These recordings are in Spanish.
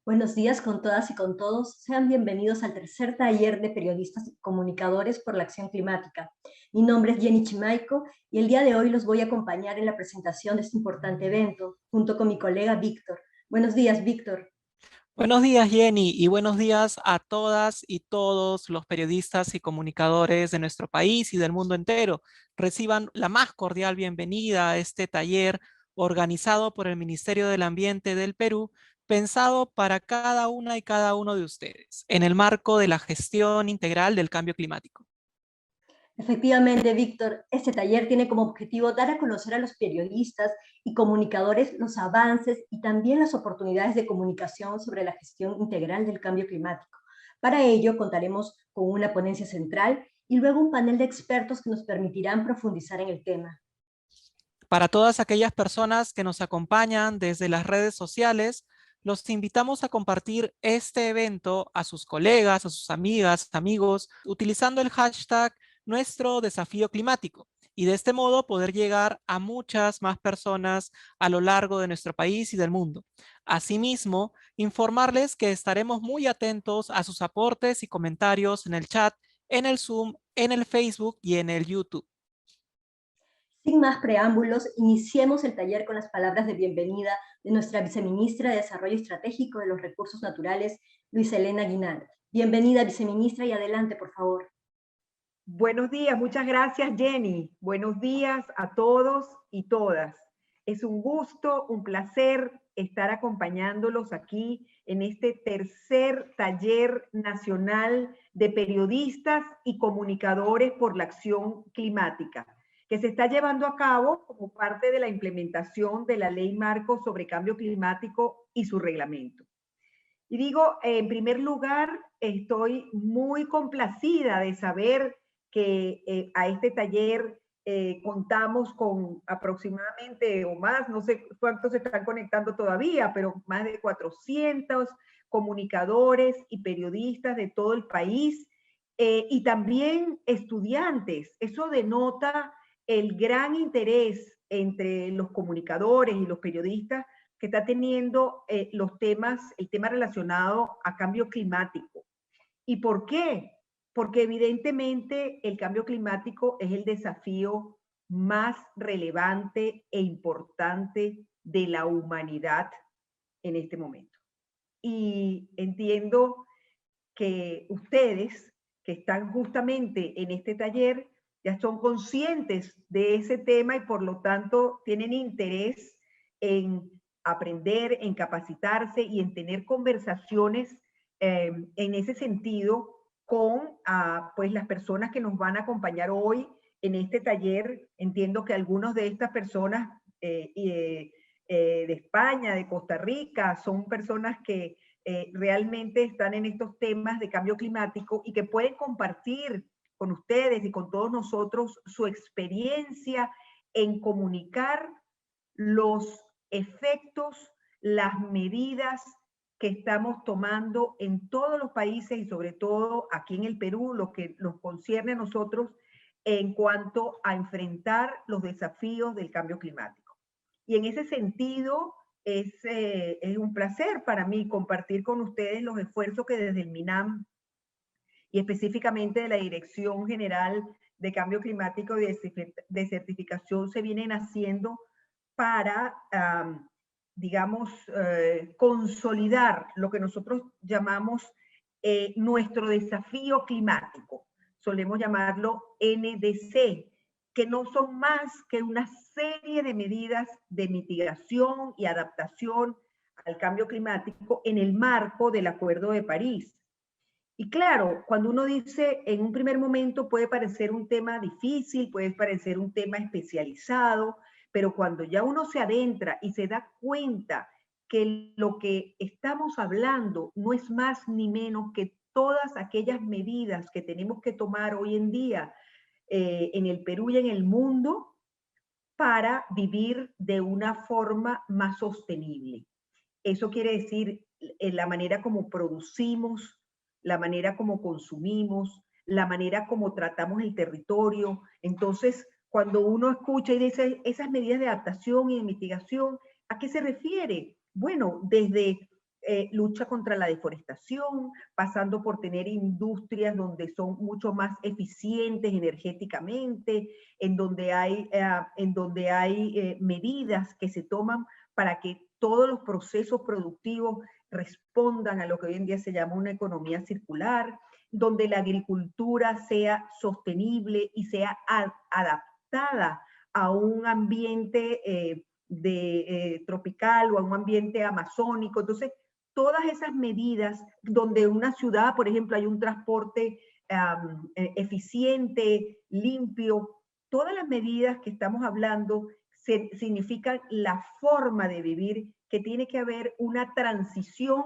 Buenos días con todas y con todos. Sean bienvenidos al tercer taller de periodistas y comunicadores por la acción climática. Mi nombre es Jenny Chimaico y el día de hoy los voy a acompañar en la presentación de este importante evento, junto con mi colega Víctor. Buenos días, Víctor. Buenos días, Jenny, y buenos días a todas y todos los periodistas y comunicadores de nuestro país y del mundo entero. Reciban la más cordial bienvenida a este taller organizado por el Ministerio del Ambiente del Perú, pensado para cada una y cada uno de ustedes, en el marco de la gestión integral del cambio climático. Efectivamente, Víctor, este taller tiene como objetivo dar a conocer a los periodistas y comunicadores los avances y también las oportunidades de comunicación sobre la gestión integral del cambio climático. Para ello, contaremos con una ponencia central y luego un panel de expertos que nos permitirán profundizar en el tema. Para todas aquellas personas que nos acompañan desde las redes sociales, los invitamos a compartir este evento a sus colegas, a sus amigas, amigos, utilizando el hashtag Nuestro Desafío Climático y de este modo poder llegar a muchas más personas a lo largo de nuestro país y del mundo. Asimismo, informarles que estaremos muy atentos a sus aportes y comentarios en el chat, en el Zoom, en el Facebook y en el YouTube. Sin más preámbulos, iniciemos el taller con las palabras de bienvenida de nuestra viceministra de Desarrollo Estratégico de los Recursos Naturales, Luisa Elena Guinard. Bienvenida, viceministra, y adelante, por favor. Buenos días, muchas gracias, Jenny. Buenos días a todos y todas. Es un gusto, un placer estar acompañándolos aquí en este tercer taller nacional de periodistas y comunicadores por la acción climática, que se está llevando a cabo como parte de la implementación de la Ley Marco sobre Cambio Climático y su reglamento. Y digo, en primer lugar, estoy muy complacida de saber que a este taller contamos con aproximadamente o más, no sé cuántos se están conectando todavía, pero más de 400 comunicadores y periodistas de todo el país y también estudiantes. Eso denota el gran interés entre los comunicadores y los periodistas que está teniendo el tema relacionado a cambio climático. ¿Y por qué? Porque evidentemente el cambio climático es el desafío más relevante e importante de la humanidad en este momento. Y entiendo que ustedes que están justamente en este taller ya son conscientes de ese tema y por lo tanto tienen interés en aprender, en capacitarse y en tener conversaciones en ese sentido con pues las personas que nos van a acompañar hoy en este taller. Entiendo que algunas de estas personas de España, de Costa Rica, son personas que realmente están en estos temas de cambio climático y que pueden compartir con ustedes y con todos nosotros su experiencia en comunicar los efectos, las medidas que estamos tomando en todos los países y sobre todo aquí en el Perú, lo que nos concierne a nosotros en cuanto a enfrentar los desafíos del cambio climático. Y en ese sentido, es un placer para mí compartir con ustedes los esfuerzos que desde el MINAM y específicamente de la Dirección General de Cambio Climático y de Certificación se vienen haciendo para, digamos, consolidar lo que nosotros llamamos nuestro desafío climático. Solemos llamarlo NDC, que no son más que una serie de medidas de mitigación y adaptación al cambio climático en el marco del Acuerdo de París. Y claro, cuando uno dice en un primer momento puede parecer un tema difícil, puede parecer un tema especializado, pero cuando ya uno se adentra y se da cuenta que lo que estamos hablando no es más ni menos que todas aquellas medidas que tenemos que tomar hoy en día en el Perú y en el mundo para vivir de una forma más sostenible. Eso quiere decir la manera como producimos, la manera como consumimos, la manera como tratamos el territorio. Entonces, cuando uno escucha y dice esas medidas de adaptación y de mitigación, ¿a qué se refiere? Bueno, desde lucha contra la deforestación, pasando por tener industrias donde son mucho más eficientes energéticamente, en donde hay medidas que se toman para que todos los procesos productivos respondan a lo que hoy en día se llama una economía circular, donde la agricultura sea sostenible y sea adaptada a un ambiente tropical o a un ambiente amazónico. Entonces, todas esas medidas donde en una ciudad, por ejemplo, hay un transporte eficiente, limpio, todas las medidas que estamos hablando significan la forma de vivir, que tiene que haber una transición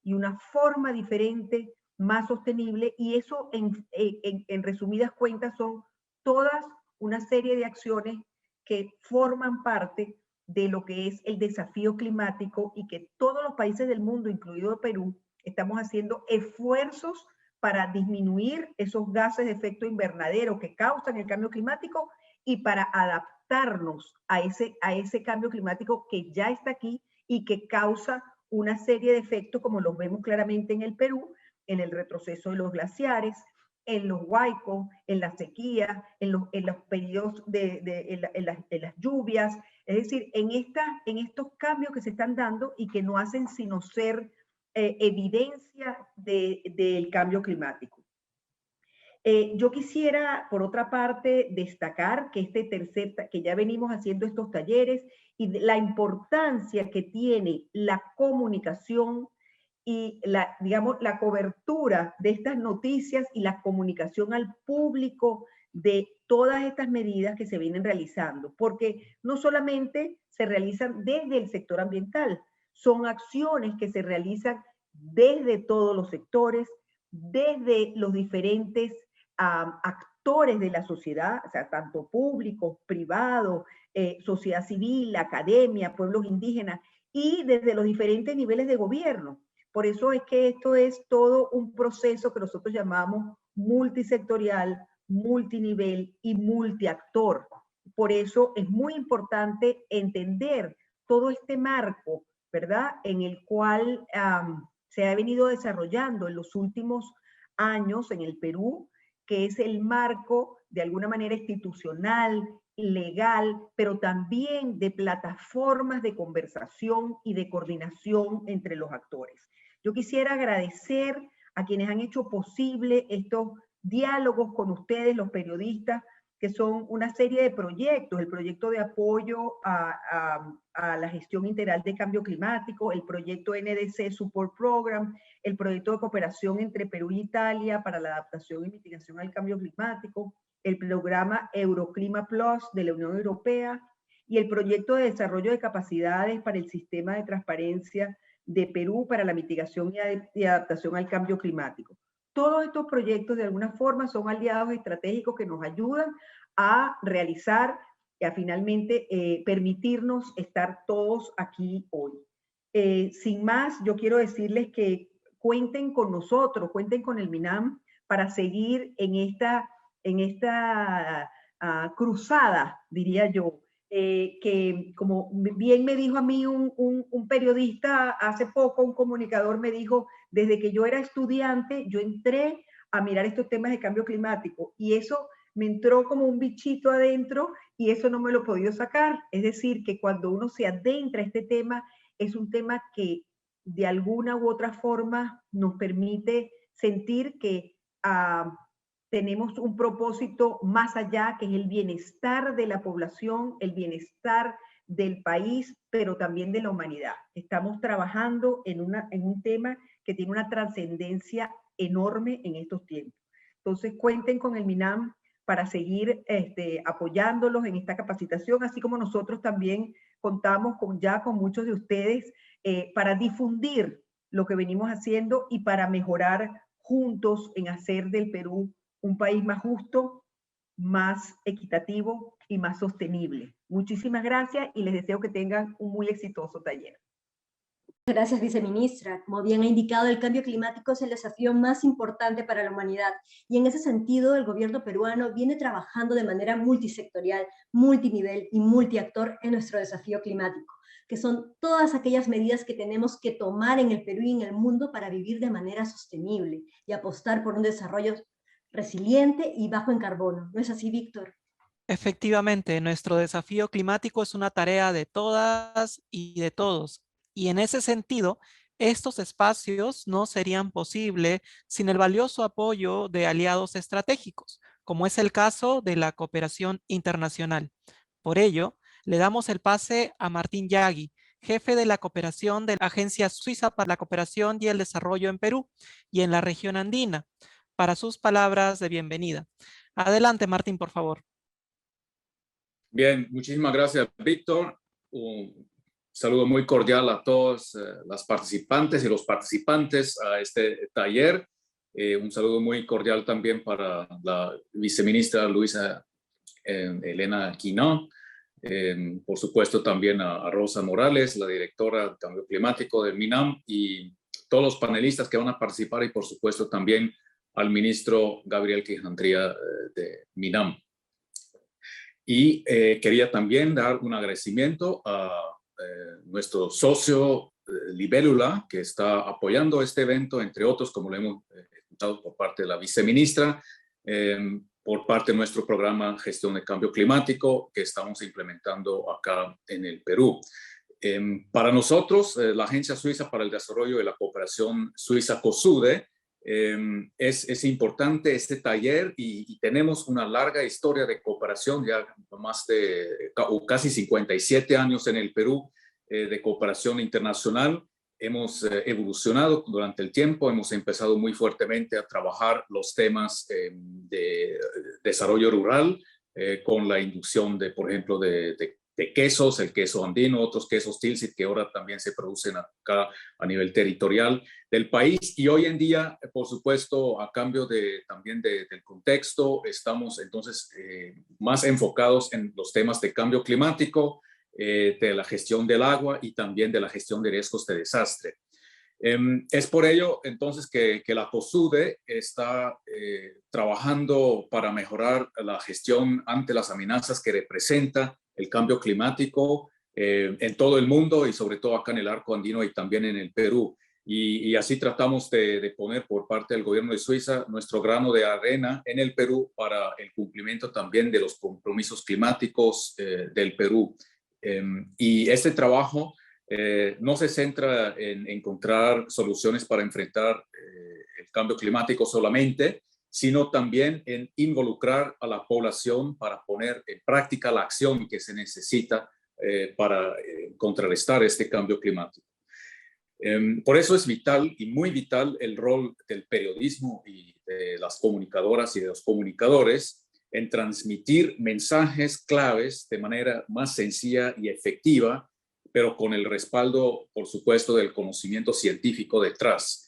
y una forma diferente, más sostenible, y eso en resumidas cuentas son todas una serie de acciones que forman parte de lo que es el desafío climático y que todos los países del mundo, incluido Perú, estamos haciendo esfuerzos para disminuir esos gases de efecto invernadero que causan el cambio climático y para adaptarnos a ese cambio climático que ya está aquí y que causa una serie de efectos, como los vemos claramente en el Perú, en el retroceso de los glaciares, en los huaicos, en la sequía, en los periodos en las lluvias, es decir, en estos cambios que se están dando y que no hacen sino ser evidencia del cambio climático. Yo quisiera, por otra parte, destacar que que ya venimos haciendo estos talleres y la importancia que tiene la comunicación y digamos, la cobertura de estas noticias y la comunicación al público de todas estas medidas que se vienen realizando, porque no solamente se realizan desde el sector ambiental, son acciones que se realizan desde todos los sectores, desde los diferentes actores de la sociedad, o sea, tanto públicos, privados, sociedad civil, academia, pueblos indígenas, y desde los diferentes niveles de gobierno. Por eso es que esto es todo un proceso que nosotros llamamos multisectorial, multinivel y multiactor. Por eso es muy importante entender todo este marco, ¿verdad?, en el cual se ha venido desarrollando en los últimos años en el Perú, que es el marco de alguna manera institucional, legal, pero también de plataformas de conversación y de coordinación entre los actores. Yo quisiera agradecer a quienes han hecho posible estos diálogos con ustedes, los periodistas, que son una serie de proyectos, el proyecto de apoyo a la gestión integral de cambio climático, el proyecto NDC Support Program, el proyecto de cooperación entre Perú y Italia para la adaptación y mitigación al cambio climático, el programa Euroclima Plus de la Unión Europea y el proyecto de desarrollo de capacidades para el sistema de transparencia de Perú para la mitigación y adaptación al cambio climático. Todos estos proyectos de alguna forma son aliados estratégicos que nos ayudan a realizar y a finalmente permitirnos estar todos aquí hoy. Sin más, yo quiero decirles que cuenten con nosotros, cuenten con el MINAM para seguir en esta cruzada, diría yo, que como bien me dijo a mí un periodista hace poco, un comunicador me dijo, desde que yo era estudiante, yo entré a mirar estos temas de cambio climático y eso me entró como un bichito adentro y eso no me lo he podido sacar. Es decir, que cuando uno se adentra a este tema, es un tema que de alguna u otra forma nos permite sentir que tenemos un propósito más allá, que es el bienestar de la población, el bienestar del país, pero también de la humanidad. Estamos trabajando en un tema que tiene una trascendencia enorme en estos tiempos. Entonces, cuenten con el MINAM para seguir apoyándolos en esta capacitación, así como nosotros también contamos ya con muchos de ustedes para difundir lo que venimos haciendo y para mejorar juntos en hacer del Perú un país más justo, más equitativo y más sostenible. Muchísimas gracias y les deseo que tengan un muy exitoso taller. Gracias, viceministra. Como bien ha indicado, el cambio climático es el desafío más importante para la humanidad y en ese sentido el gobierno peruano viene trabajando de manera multisectorial, multinivel y multiactor en nuestro desafío climático, que son todas aquellas medidas que tenemos que tomar en el Perú y en el mundo para vivir de manera sostenible y apostar por un desarrollo resiliente y bajo en carbono. ¿No es así, Víctor? Efectivamente, nuestro desafío climático es una tarea de todas y de todos. Y en ese sentido, estos espacios no serían posibles sin el valioso apoyo de aliados estratégicos, como es el caso de la cooperación internacional. Por ello, le damos el pase a Martín Yagui, jefe de la cooperación de la Agencia Suiza para la Cooperación y el Desarrollo en Perú y en la región andina, para sus palabras de bienvenida. Adelante, Martín, por favor. Bien, muchísimas gracias, Víctor. Un saludo muy cordial a todos las participantes y los participantes a este taller. Un saludo muy cordial también para la viceministra Luisa Elena Quinón. Por supuesto también a Rosa Morales, la directora de Cambio Climático del MINAM, y todos los panelistas que van a participar, y por supuesto también al ministro Gabriel Quijandría de MINAM. Y quería también dar un agradecimiento a nuestro socio Libélula, que está apoyando este evento, entre otros, como lo hemos escuchado por parte de la viceministra, por parte de nuestro programa Gestión de Cambio Climático, que estamos implementando acá en el Perú. Para nosotros, la Agencia Suiza para el Desarrollo de la Cooperación Suiza COSUDE, es importante este taller y tenemos una larga historia de cooperación, ya más de casi 57 años en el Perú de cooperación internacional. Hemos evolucionado durante el tiempo, hemos empezado muy fuertemente a trabajar los temas de desarrollo rural con la inducción de, por ejemplo, de quesos, el queso andino, otros quesos Tilsit que ahora también se producen acá a nivel territorial del país. Y hoy en día, por supuesto, a cambio también del contexto, estamos entonces más enfocados en los temas de cambio climático, de la gestión del agua y también de la gestión de riesgos de desastre. Es por ello entonces que la COSUDE está trabajando para mejorar la gestión ante las amenazas que representa el cambio climático en todo el mundo y sobre todo acá en el arco andino y también en el Perú. Y así tratamos de poner por parte del gobierno de Suiza nuestro grano de arena en el Perú para el cumplimiento también de los compromisos climáticos del Perú. Y este trabajo no se centra en encontrar soluciones para enfrentar el cambio climático solamente, sino también en involucrar a la población para poner en práctica la acción que se necesita para contrarrestar este cambio climático. Por eso es vital y muy vital el rol del periodismo y de las comunicadoras y de los comunicadores en transmitir mensajes claves de manera más sencilla y efectiva, pero con el respaldo, por supuesto, del conocimiento científico detrás.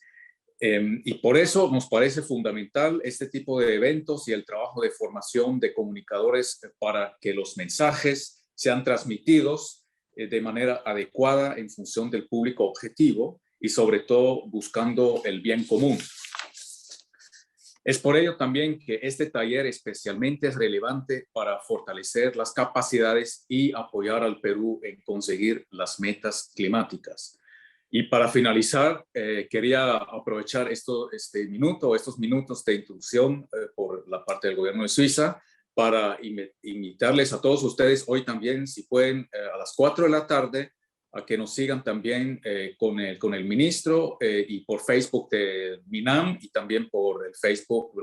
Y por eso nos parece fundamental este tipo de eventos y el trabajo de formación de comunicadores para que los mensajes sean transmitidos de manera adecuada en función del público objetivo y sobre todo buscando el bien común. Es por ello también que este taller especialmente es relevante para fortalecer las capacidades y apoyar al Perú en conseguir las metas climáticas. Y para finalizar, quería aprovechar estos minutos de introducción por la parte del gobierno de Suiza para invitarles a todos ustedes hoy también, si pueden, a las 4 de la tarde, a que nos sigan también con el ministro y por Facebook de MINAM y también por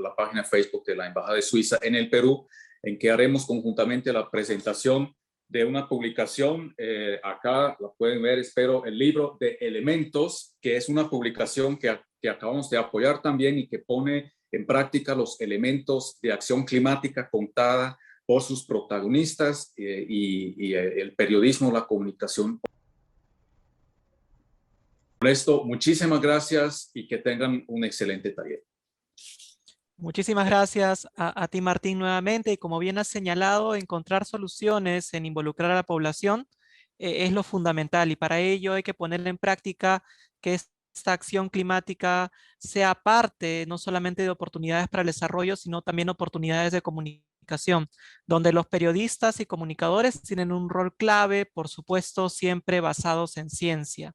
la página Facebook de la Embajada de Suiza en el Perú, en que haremos conjuntamente la presentación de una publicación, acá la pueden ver, espero, el libro de Elementos, que es una publicación que acabamos de apoyar también y que pone en práctica los elementos de acción climática contada por sus protagonistas y el periodismo, la comunicación. Con esto, muchísimas gracias y que tengan un excelente taller. Muchísimas gracias a ti, Martín, nuevamente. Y como bien has señalado, encontrar soluciones en involucrar a la población es lo fundamental, y para ello hay que poner en práctica que esta acción climática sea parte no solamente de oportunidades para el desarrollo, sino también oportunidades de comunicación, donde los periodistas y comunicadores tienen un rol clave, por supuesto, siempre basados en ciencia.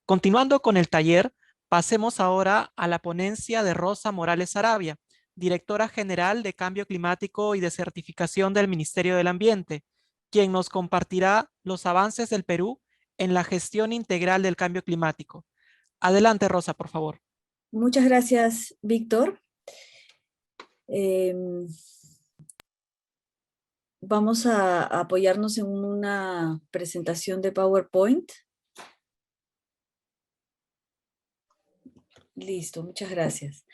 Continuando con el taller, pasemos ahora a la ponencia de Rosa Morales Arabia, directora general de Cambio Climático y de Certificación del Ministerio del Ambiente, quien nos compartirá los avances del Perú en la gestión integral del cambio climático. Adelante, Rosa, por favor. Muchas gracias, Víctor. Vamos a apoyarnos en una presentación de PowerPoint. Listo, muchas gracias.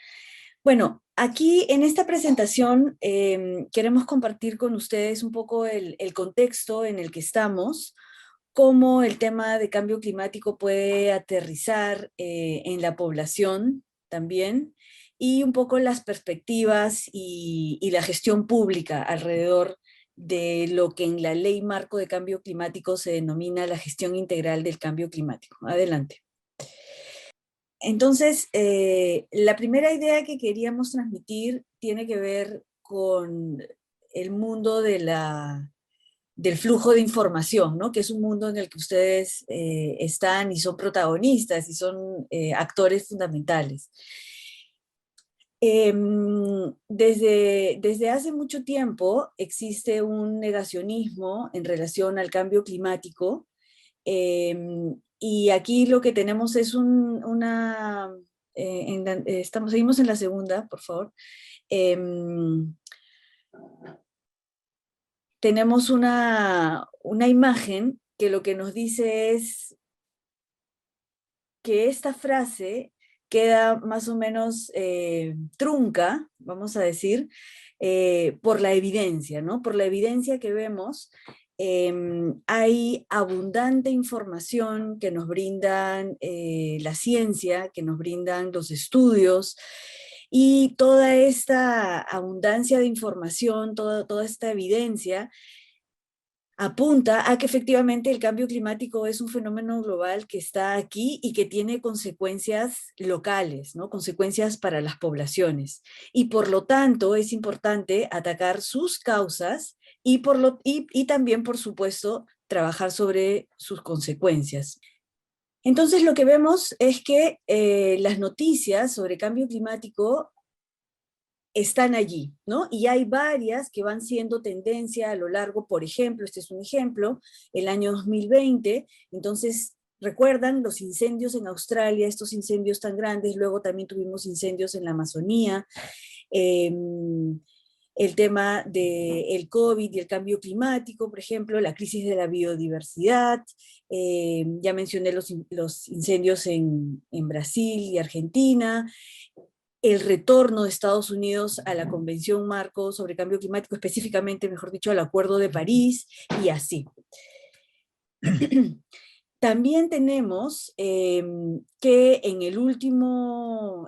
Bueno, aquí en esta presentación queremos compartir con ustedes un poco el contexto en el que estamos, cómo el tema de cambio climático puede aterrizar en la población también, y un poco las perspectivas y la gestión pública alrededor de lo que en la Ley Marco de Cambio Climático se denomina la gestión integral del cambio climático. Adelante. Entonces, la primera idea que queríamos transmitir tiene que ver con el mundo del flujo de información, ¿no? Que es un mundo en el que ustedes están y son protagonistas y son actores fundamentales. Desde hace mucho tiempo existe un negacionismo en relación al cambio climático, y aquí lo que tenemos es seguimos en la segunda, por favor. Tenemos una imagen que lo que nos dice es que esta frase queda más o menos trunca, vamos a decir, por la evidencia, ¿no? Por la evidencia que vemos. Hay abundante información que nos brindan la ciencia, que nos brindan los estudios, y toda esta abundancia de información, toda esta evidencia apunta a que efectivamente el cambio climático es un fenómeno global que está aquí y que tiene consecuencias locales, ¿no? Consecuencias para las poblaciones. Y por lo tanto es importante atacar sus causas y también, por supuesto, trabajar sobre sus consecuencias. Entonces lo que vemos es que las noticias sobre cambio climático están allí, ¿no? Y hay varias que van siendo tendencia a lo largo, por ejemplo, este es un ejemplo, el año 2020, entonces recuerdan los incendios en Australia, estos incendios tan grandes, luego también tuvimos incendios en la Amazonía, el tema del COVID y el cambio climático, por ejemplo, la crisis de la biodiversidad, ya mencioné los incendios en Brasil y Argentina, el retorno de Estados Unidos a la Convención Marco sobre Cambio Climático, específicamente, mejor dicho, al Acuerdo de París, y así. También tenemos que en el último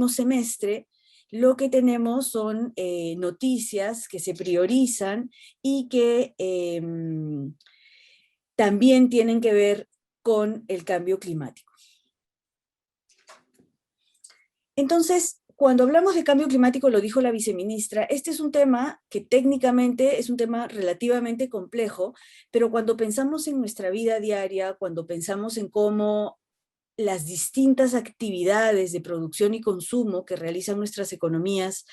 semestre lo que tenemos son noticias que se priorizan y que también tienen que ver con el cambio climático. Entonces, cuando hablamos de cambio climático, lo dijo la viceministra, este es un tema que técnicamente es un tema relativamente complejo, pero cuando pensamos en nuestra vida diaria, cuando pensamos en cómo las distintas actividades de producción y consumo que realizan nuestras economías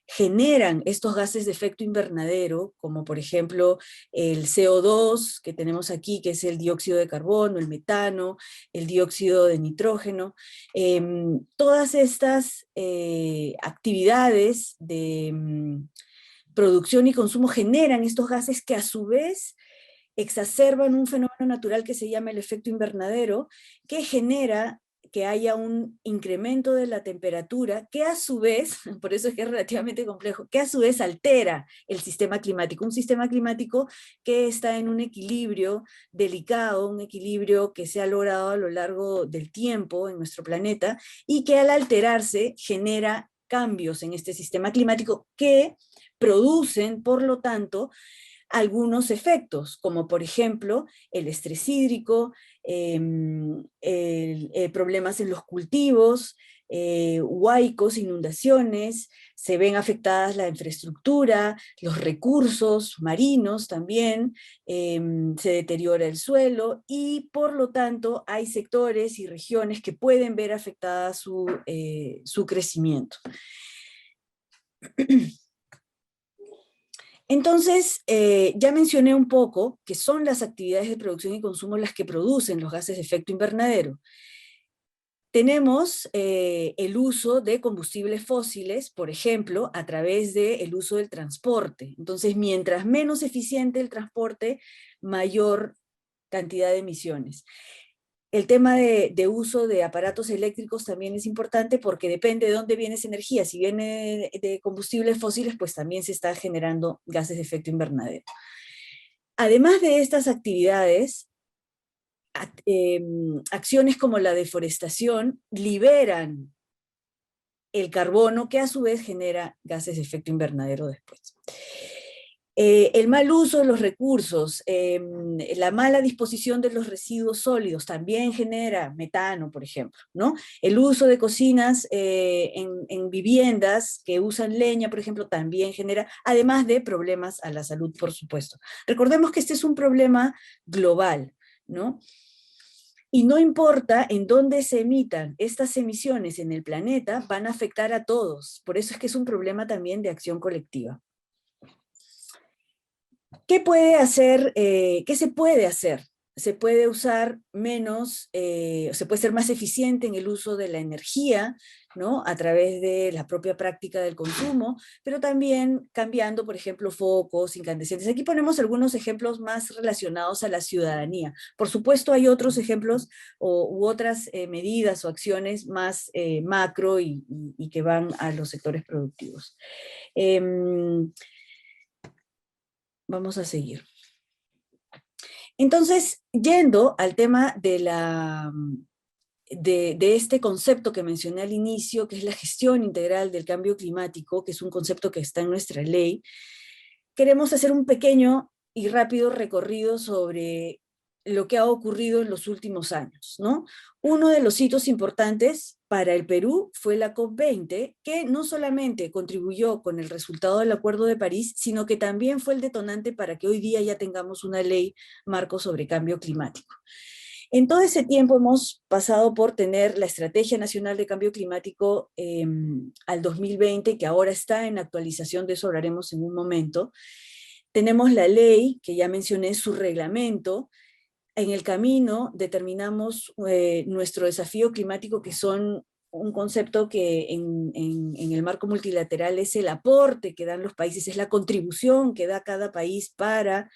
generan estos gases de efecto invernadero, como por ejemplo el CO2 que tenemos aquí, que es el dióxido de carbono, el metano, el dióxido de nitrógeno, todas estas actividades de producción y consumo generan estos gases que a su vez exacerban un fenómeno natural que se llama el efecto invernadero, que genera que haya un incremento de la temperatura, que a su vez, por eso es que es relativamente complejo, que a su vez altera el sistema climático, un sistema climático que está en un equilibrio delicado, un equilibrio que se ha logrado a lo largo del tiempo en nuestro planeta, y que al alterarse genera cambios en este sistema climático que producen, por lo tanto, algunos efectos, como por ejemplo el estrés hídrico, problemas en los cultivos, huaicos, inundaciones, se ven afectadas la infraestructura, los recursos marinos también, se deteriora el suelo y por lo tanto hay sectores y regiones que pueden ver afectada su crecimiento. Entonces, ya mencioné un poco que son las actividades de producción y consumo las que producen los gases de efecto invernadero. Tenemos el uso de combustibles fósiles, por ejemplo, a través del uso del transporte. Entonces, mientras menos eficiente el transporte, mayor cantidad de emisiones. El tema de uso de aparatos eléctricos también es importante porque depende de dónde viene esa energía. Si viene de combustibles fósiles, pues también se está generando gases de efecto invernadero. Además de estas actividades, acciones como la deforestación liberan el carbono que a su vez genera gases de efecto invernadero después. El mal uso de los recursos, la mala disposición de los residuos sólidos también genera metano, por ejemplo, ¿no? El uso de cocinas en viviendas que usan leña, por ejemplo, también genera, además de problemas a la salud, por supuesto. Recordemos que este es un problema global, ¿no? Y no importa en dónde se emitan estas emisiones en el planeta, van a afectar a todos. Por eso es que es un problema también de acción colectiva. ¿Qué puede hacer? ¿Qué se puede hacer? Se puede usar menos, se puede ser más eficiente en el uso de la energía, ¿no? A través de la propia práctica del consumo, pero también cambiando, por ejemplo, focos, incandescentes. Aquí ponemos algunos ejemplos más relacionados a la ciudadanía. Por supuesto, hay otros ejemplos u otras medidas o acciones más macro y que van a los sectores productivos. Vamos a seguir. Entonces, yendo al tema de este concepto que mencioné al inicio, que es la gestión integral del cambio climático, que es un concepto que está en nuestra ley, queremos hacer un pequeño y rápido recorrido sobre lo que ha ocurrido en los últimos años, ¿no? Uno de los hitos importantes para el Perú fue la COP20, que no solamente contribuyó con el resultado del Acuerdo de París, sino que también fue el detonante para que hoy día ya tengamos una ley marco sobre cambio climático. En todo ese tiempo hemos pasado por tener la Estrategia Nacional de Cambio Climático al 2020, que ahora está en actualización, de eso hablaremos en un momento. Tenemos la ley, que ya mencioné, su reglamento. En el camino determinamos nuestro desafío climático, que son un concepto que en el marco multilateral es el aporte que dan los países, es la contribución que da cada país para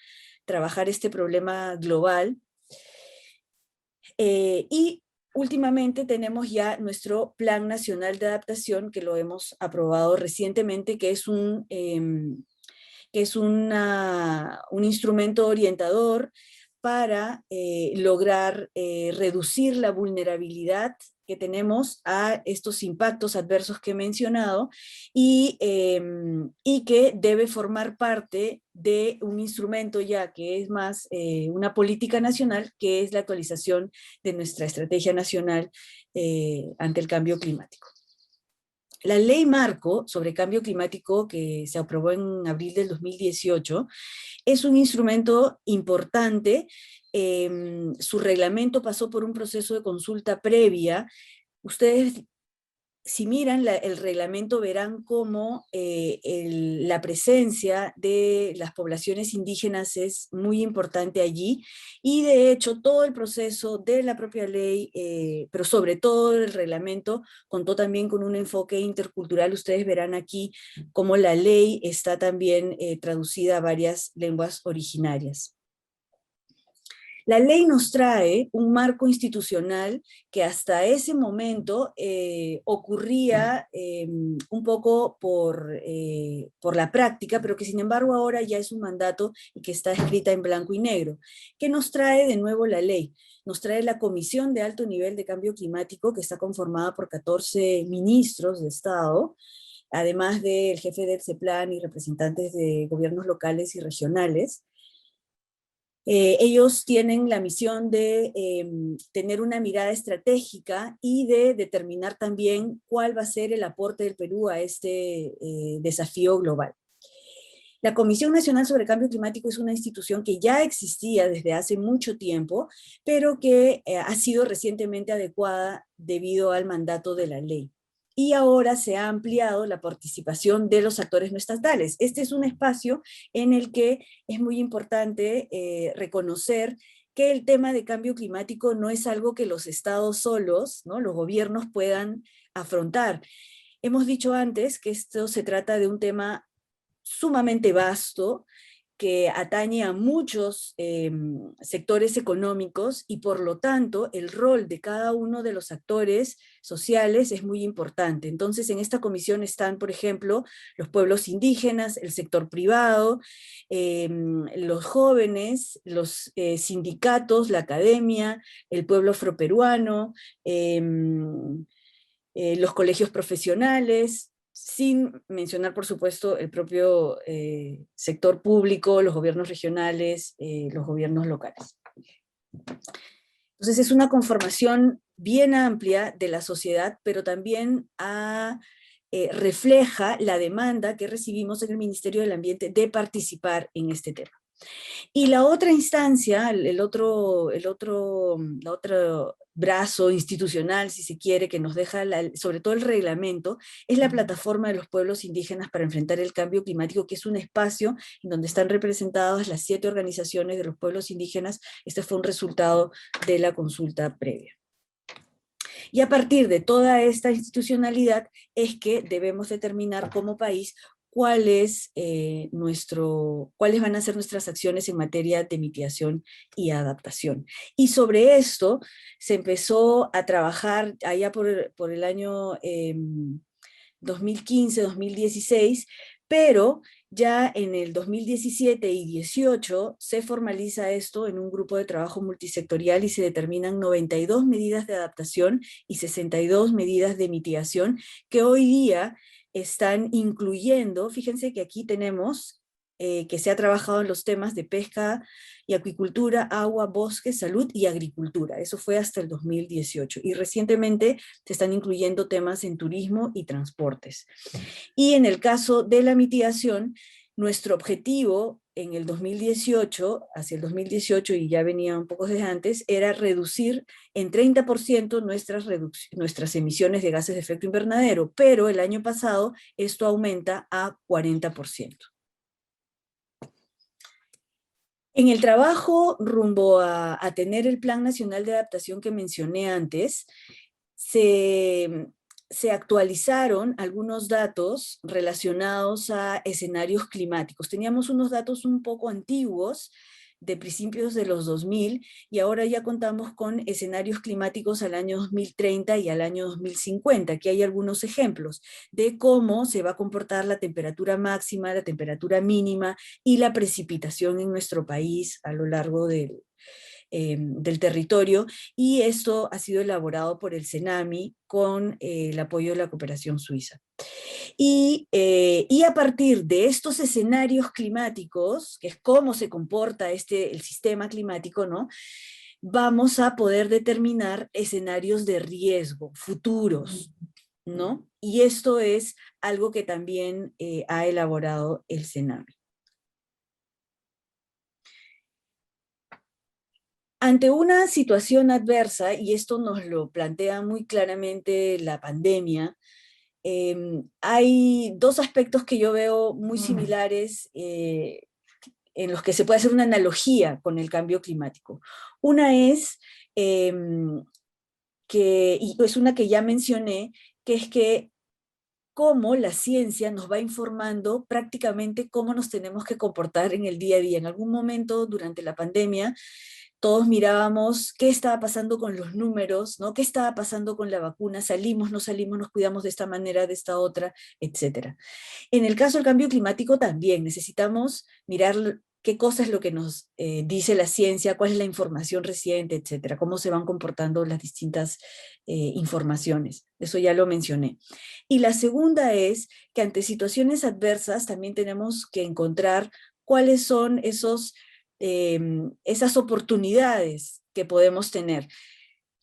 trabajar este problema global. Y últimamente tenemos ya nuestro Plan Nacional de Adaptación, que lo hemos aprobado recientemente, que es un instrumento orientador para lograr reducir la vulnerabilidad que tenemos a estos impactos adversos que he mencionado y que debe formar parte de un instrumento ya que es más una política nacional, que es la actualización de nuestra estrategia nacional ante el cambio climático. La ley marco sobre cambio climático, que se aprobó en abril del 2018, es un instrumento importante. Su reglamento pasó por un proceso de consulta previa. Ustedes, si miran el reglamento, verán cómo la presencia de las poblaciones indígenas es muy importante allí, y de hecho todo el proceso de la propia ley, pero sobre todo el reglamento, contó también con un enfoque intercultural. Ustedes verán aquí cómo la ley está también traducida a varias lenguas originarias. La ley nos trae un marco institucional que hasta ese momento ocurría un poco por la práctica, pero que sin embargo ahora ya es un mandato y que está escrita en blanco y negro. ¿Qué nos trae de nuevo la ley? Nos trae la Comisión de Alto Nivel de Cambio Climático, que está conformada por 14 ministros de Estado, además del jefe del CEPLAN y representantes de gobiernos locales y regionales. Ellos tienen la misión de tener una mirada estratégica y de determinar también cuál va a ser el aporte del Perú a este desafío global. La Comisión Nacional sobre Cambio Climático es una institución que ya existía desde hace mucho tiempo, pero que ha sido recientemente adecuada debido al mandato de la ley. Y ahora se ha ampliado la participación de los actores no estatales. Este es un espacio en el que es muy importante reconocer que el tema de cambio climático no es algo que los estados solos, ¿no?, los gobiernos puedan afrontar. Hemos dicho antes que esto se trata de un tema sumamente vasto, que atañe a muchos sectores económicos y por lo tanto el rol de cada uno de los actores sociales es muy importante. Entonces en esta comisión están, por ejemplo, los pueblos indígenas, el sector privado, los jóvenes, los sindicatos, la academia, el pueblo afroperuano, los colegios profesionales, sin mencionar, por supuesto, el propio sector público, los gobiernos regionales, los gobiernos locales. Entonces es una conformación bien amplia de la sociedad, pero también refleja la demanda que recibimos en el Ministerio del Ambiente de participar en este tema. Y la otra instancia, el otro brazo institucional, si se quiere, que nos deja sobre todo el reglamento, es la plataforma de los pueblos indígenas para enfrentar el cambio climático, que es un espacio en donde están representadas las 7 organizaciones de los pueblos indígenas. Este fue un resultado de la consulta previa. Y a partir de toda esta institucionalidad es que debemos determinar como país cuáles van a ser nuestras acciones en materia de mitigación y adaptación. Y sobre esto se empezó a trabajar allá por el año 2015-2016, pero ya en el 2017 y 18 se formaliza esto en un grupo de trabajo multisectorial y se determinan 92 medidas de adaptación y 62 medidas de mitigación que hoy día están incluyendo, fíjense que aquí tenemos que se ha trabajado en los temas de pesca y acuicultura, agua, bosque, salud y agricultura. Eso fue hasta el 2018. Y recientemente se están incluyendo temas en turismo y transportes. Y en el caso de la mitigación, nuestro objetivo en el 2018, hacia el 2018 y ya venía un poco desde antes, era reducir en 30% nuestras emisiones de gases de efecto invernadero, pero el año pasado esto aumenta a 40%. En el trabajo rumbo a tener el Plan Nacional de Adaptación que mencioné antes, se actualizaron algunos datos relacionados a escenarios climáticos. Teníamos unos datos un poco antiguos, de principios de los 2000, y ahora ya contamos con escenarios climáticos al año 2030 y al año 2050. Aquí hay algunos ejemplos de cómo se va a comportar la temperatura máxima, la temperatura mínima y la precipitación en nuestro país a lo largo del territorio, y esto ha sido elaborado por el CENAMI con el apoyo de la cooperación suiza. Y a partir de estos escenarios climáticos, que es cómo se comporta el sistema climático, ¿no?, vamos a poder determinar escenarios de riesgo futuros, ¿no? Y esto es algo que también ha elaborado el CENAMI. Ante una situación adversa, y esto nos lo plantea muy claramente la pandemia, hay 2 aspectos que yo veo muy similares en los que se puede hacer una analogía con el cambio climático. Una es, y es una que ya mencioné, que es que cómo la ciencia nos va informando prácticamente cómo nos tenemos que comportar en el día a día. En algún momento durante la pandemia, todos mirábamos qué estaba pasando con los números, ¿no? ¿Qué estaba pasando con la vacuna? ¿Salimos, no salimos, nos cuidamos de esta manera, de esta otra, etcétera? En el caso del cambio climático también necesitamos mirar qué cosa es lo que nos dice la ciencia, cuál es la información reciente, etcétera, cómo se van comportando las distintas informaciones. Eso ya lo mencioné. Y la segunda es que ante situaciones adversas también tenemos que encontrar cuáles son esos esas oportunidades que podemos tener.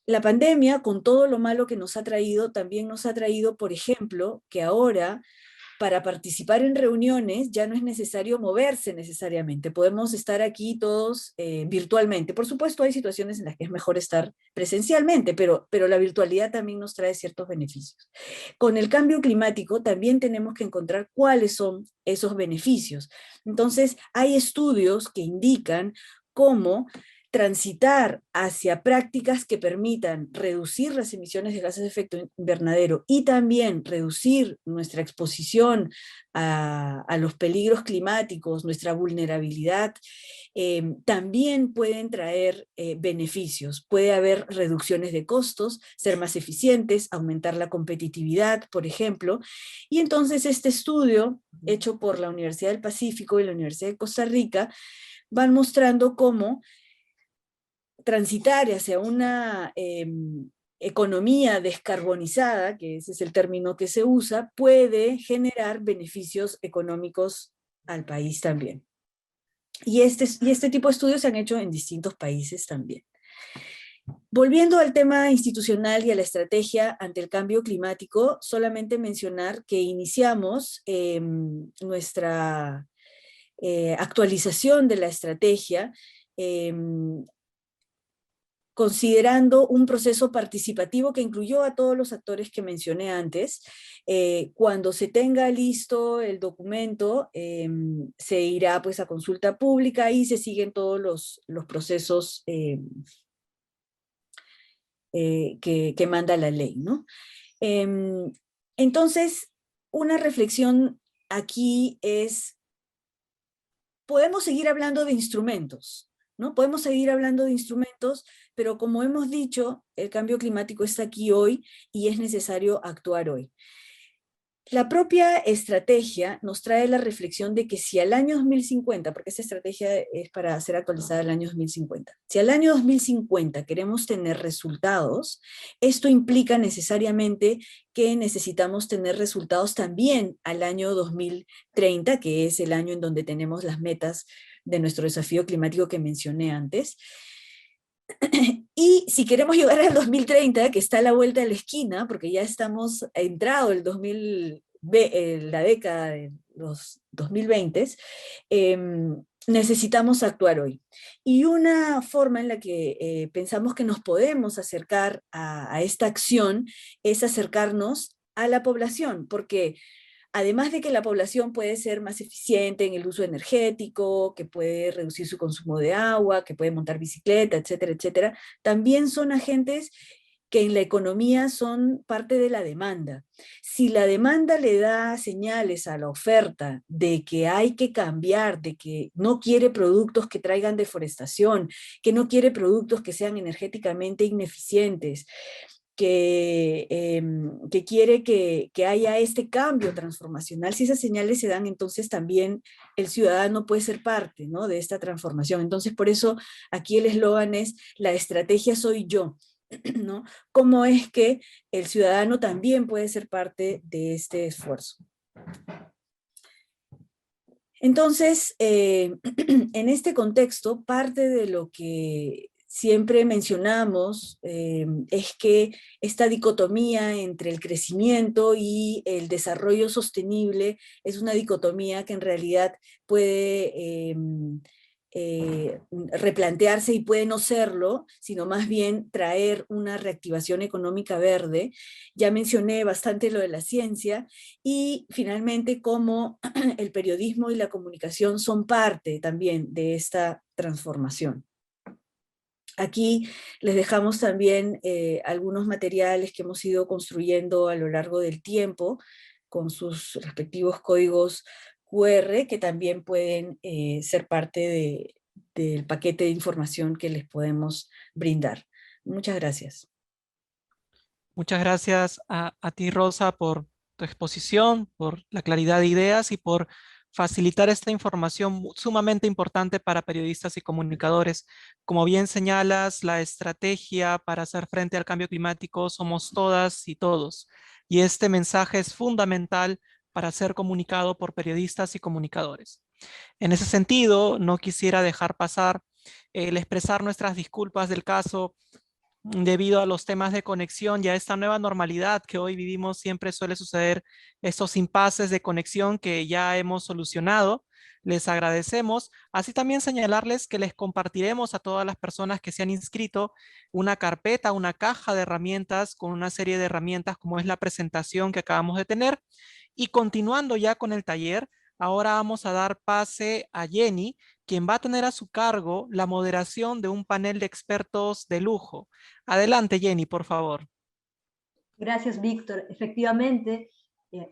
La pandemia, con todo lo malo que nos ha traído, también nos ha traído, por ejemplo, que ahora para participar en reuniones ya no es necesario moverse necesariamente. Podemos estar aquí todos virtualmente. Por supuesto, hay situaciones en las que es mejor estar presencialmente, pero la virtualidad también nos trae ciertos beneficios. Con el cambio climático también tenemos que encontrar cuáles son esos beneficios. Entonces, hay estudios que indican cómo transitar hacia prácticas que permitan reducir las emisiones de gases de efecto invernadero y también reducir nuestra exposición a los peligros climáticos, nuestra vulnerabilidad, también pueden traer beneficios. Puede haber reducciones de costos, ser más eficientes, aumentar la competitividad, por ejemplo. Y entonces este estudio, hecho por la Universidad del Pacífico y la Universidad de Costa Rica, van mostrando cómo transitar hacia una economía descarbonizada, que ese es el término que se usa, puede generar beneficios económicos al país también. Y este tipo de estudios se han hecho en distintos países también. Volviendo al tema institucional y a la estrategia ante el cambio climático, solamente mencionar que iniciamos nuestra actualización de la estrategia considerando un proceso participativo que incluyó a todos los actores que mencioné antes. Cuando se tenga listo el documento, se irá pues a consulta pública y se siguen todos los procesos que manda la ley, ¿no? Entonces, una reflexión aquí es, podemos seguir hablando de instrumentos, ¿no? Podemos seguir hablando de instrumentos, pero como hemos dicho, el cambio climático está aquí hoy y es necesario actuar hoy. La propia estrategia nos trae la reflexión de que si al año 2050, porque esta estrategia es para ser actualizada al año 2050, si al año 2050 queremos tener resultados, esto implica necesariamente que necesitamos tener resultados también al año 2030, que es el año en donde tenemos las metas de nuestro desafío climático que mencioné antes. Y si queremos llegar al 2030, que está a la vuelta de la esquina, porque ya estamos entrado el la década de los 2020, necesitamos actuar hoy. Y una forma en la que pensamos que nos podemos acercar a esta acción es acercarnos a la población, porque además de que la población puede ser más eficiente en el uso energético, que puede reducir su consumo de agua, que puede montar bicicleta, etcétera, etcétera, también son agentes que en la economía son parte de la demanda. Si la demanda le da señales a la oferta de que hay que cambiar, de que no quiere productos que traigan deforestación, que no quiere productos que sean energéticamente ineficientes, que quiere que haya este cambio transformacional, si esas señales se dan, entonces también el ciudadano puede ser parte, ¿no?, de esta transformación. Entonces, por eso aquí el eslogan es, la estrategia soy yo, ¿no? ¿Cómo es que el ciudadano también puede ser parte de este esfuerzo? Entonces, en este contexto, parte de lo que siempre mencionamos es que esta dicotomía entre el crecimiento y el desarrollo sostenible es una dicotomía que en realidad puede replantearse y puede no serlo, sino más bien traer una reactivación económica verde. Ya mencioné bastante lo de la ciencia y finalmente cómo el periodismo y la comunicación son parte también de esta transformación. Aquí les dejamos también algunos materiales que hemos ido construyendo a lo largo del tiempo, con sus respectivos códigos QR, que también pueden ser parte del paquete de información que les podemos brindar. Muchas gracias. Muchas gracias a ti, Rosa, por tu exposición, por la claridad de ideas y por facilitar esta información sumamente importante para periodistas y comunicadores. Como bien señalas, la estrategia para hacer frente al cambio climático somos todas y todos. Y este mensaje es fundamental para ser comunicado por periodistas y comunicadores. En ese sentido, no quisiera dejar pasar el expresar nuestras disculpas del caso debido a los temas de conexión y a esta nueva normalidad que hoy vivimos. Siempre suele suceder estos impases de conexión que ya hemos solucionado. Les agradecemos. Así también señalarles que les compartiremos a todas las personas que se han inscrito una carpeta, una caja de herramientas con una serie de herramientas como es la presentación que acabamos de tener. Y continuando ya con el taller, ahora vamos a dar pase a Jenny, quien va a tener a su cargo la moderación de un panel de expertos de lujo. Adelante, Jenny, por favor. Gracias, Víctor. Efectivamente,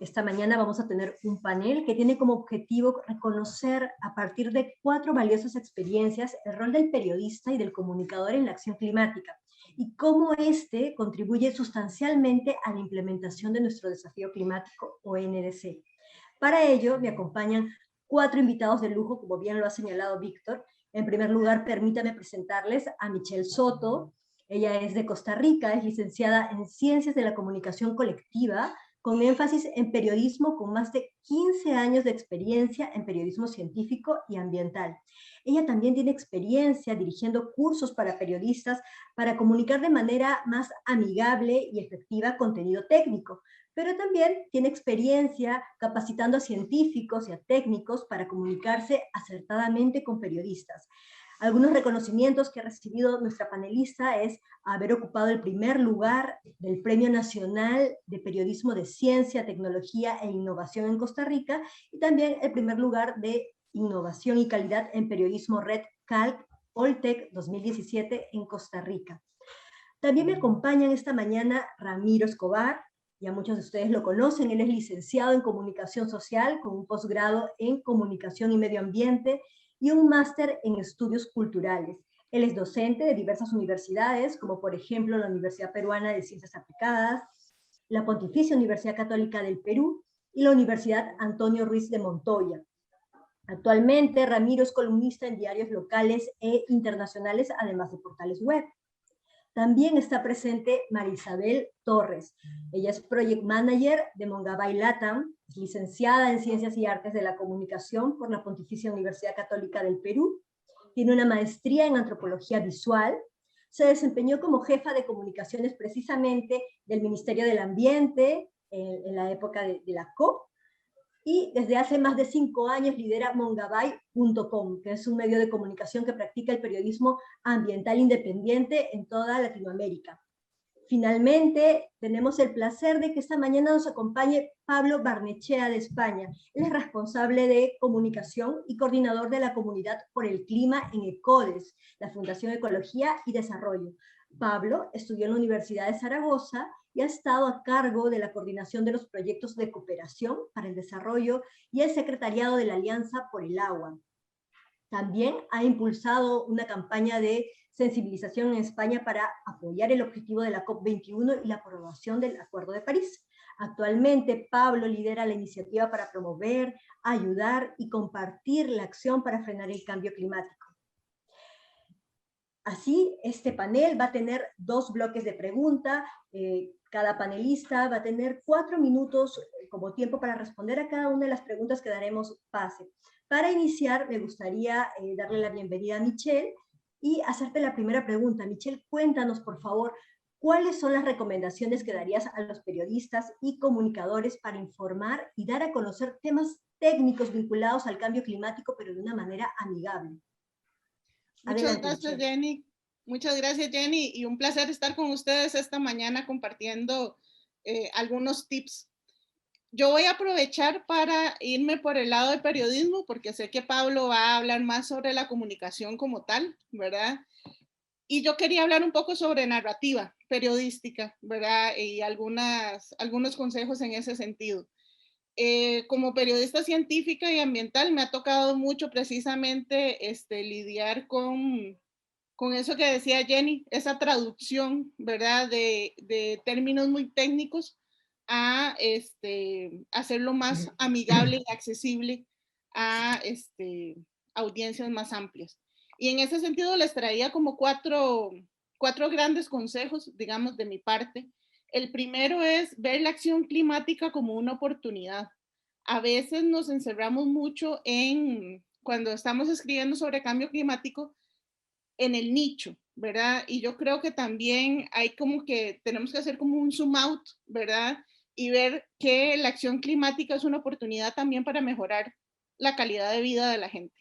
esta mañana vamos a tener un panel que tiene como objetivo reconocer a partir de 4 valiosas experiencias el rol del periodista y del comunicador en la acción climática y cómo este contribuye sustancialmente a la implementación de nuestro desafío climático o NDC. Para ello me acompañan 4 invitados de lujo, como bien lo ha señalado Víctor. En primer lugar, permítame presentarles a Michelle Soto. Ella es de Costa Rica, es licenciada en Ciencias de la Comunicación Colectiva, con énfasis en periodismo, con más de 15 años de experiencia en periodismo científico y ambiental. Ella también tiene experiencia dirigiendo cursos para periodistas para comunicar de manera más amigable y efectiva contenido técnico, pero también tiene experiencia capacitando a científicos y a técnicos para comunicarse acertadamente con periodistas. Algunos reconocimientos que ha recibido nuestra panelista es haber ocupado el primer lugar del Premio Nacional de Periodismo de Ciencia, Tecnología e Innovación en Costa Rica y también el primer lugar de Innovación y Calidad en Periodismo Red Calc Oltec 2017 en Costa Rica. También me acompañan esta mañana Ramiro Escobar. Ya muchos de ustedes lo conocen, él es licenciado en Comunicación Social con un posgrado en Comunicación y Medio Ambiente y un máster en Estudios Culturales. Él es docente de diversas universidades, como por ejemplo la Universidad Peruana de Ciencias Aplicadas, la Pontificia Universidad Católica del Perú y la Universidad Antonio Ruiz de Montoya. Actualmente, Ramiro es columnista en diarios locales e internacionales, además de portales web. También está presente Marisabel Torres. Ella es Project Manager de Mongabay LATAM, es licenciada en Ciencias y Artes de la Comunicación por la Pontificia Universidad Católica del Perú, tiene una maestría en Antropología Visual, se desempeñó como jefa de comunicaciones precisamente del Ministerio del Ambiente en la época de la COP, y desde hace más de 5 años lidera mongabay.com, que es un medio de comunicación que practica el periodismo ambiental independiente en toda Latinoamérica. Finalmente, tenemos el placer de que esta mañana nos acompañe Pablo Barnechea de España. Él es responsable de comunicación y coordinador de la Comunidad por el Clima en ECODES, la Fundación Ecología y Desarrollo. Pablo estudió en la Universidad de Zaragoza y ha estado a cargo de la coordinación de los proyectos de cooperación para el desarrollo y el secretariado de la Alianza por el Agua. También ha impulsado una campaña de sensibilización en España para apoyar el objetivo de la COP21 y la aprobación del Acuerdo de París. Actualmente, Pablo lidera la iniciativa para promover, ayudar y compartir la acción para frenar el cambio climático. Así, este panel va a tener 2 bloques de pregunta. Cada panelista va a tener 4 minutos como tiempo para responder a cada una de las preguntas que daremos pase. Para iniciar, me gustaría darle la bienvenida a Michelle y hacerte la primera pregunta. Michelle, cuéntanos, por favor, ¿cuáles son las recomendaciones que darías a los periodistas y comunicadores para informar y dar a conocer temas técnicos vinculados al cambio climático, pero de una manera amigable? Muchas gracias, Jenny. Muchas gracias, Jenny, y un placer estar con ustedes esta mañana compartiendo algunos tips. Yo voy a aprovechar para irme por el lado del periodismo, porque sé que Pablo va a hablar más sobre la comunicación como tal, ¿verdad? Y yo quería hablar un poco sobre narrativa periodística, ¿verdad? Y algunos consejos en ese sentido. Como periodista científica y ambiental me ha tocado mucho precisamente lidiar con eso que decía Jenny, esa traducción, ¿verdad? De términos muy técnicos a hacerlo más amigable y accesible a audiencias más amplias. Y en ese sentido les traía como cuatro grandes consejos, digamos, de mi parte. El primero es ver la acción climática como una oportunidad. a veces nos encerramos mucho cuando estamos escribiendo sobre cambio climático, en el nicho, ¿verdad? Y yo creo que también hay como que tenemos que hacer como un zoom out, ¿verdad? Y ver que la acción climática es una oportunidad también para mejorar la calidad de vida de la gente.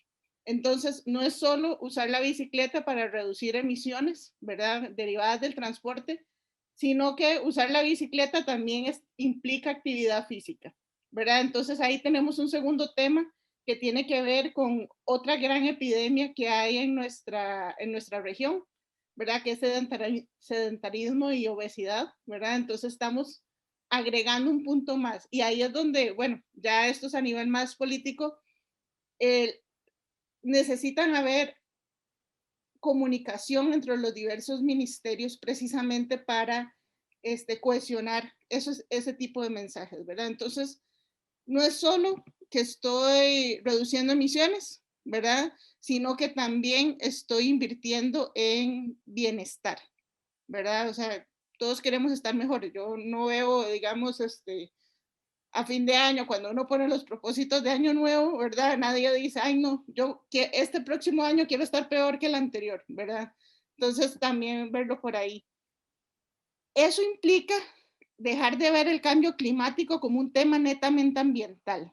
Entonces, no es solo usar la bicicleta para reducir emisiones, ¿verdad? Derivadas del transporte, sino que usar la bicicleta también implica actividad física, ¿verdad? Entonces, ahí tenemos un segundo tema que tiene que ver con otra gran epidemia que hay en nuestra región, ¿verdad? Que es sedentarismo y obesidad, ¿verdad? Entonces estamos agregando un punto más. Y ahí es donde, bueno, ya esto es a nivel más político, necesitan haber comunicación entre los diversos ministerios precisamente para cohesionar ese tipo de mensajes, ¿verdad? Entonces, no es solo que estoy reduciendo emisiones, ¿verdad? Sino que también estoy invirtiendo en bienestar, ¿verdad? O sea, todos queremos estar mejores. Yo no veo, digamos, a fin de año, cuando uno pone los propósitos de año nuevo, ¿verdad? Nadie dice, ay, no, yo que este próximo año quiero estar peor que el anterior, ¿verdad? Entonces, también verlo por ahí. Eso implica dejar de ver el cambio climático como un tema netamente ambiental,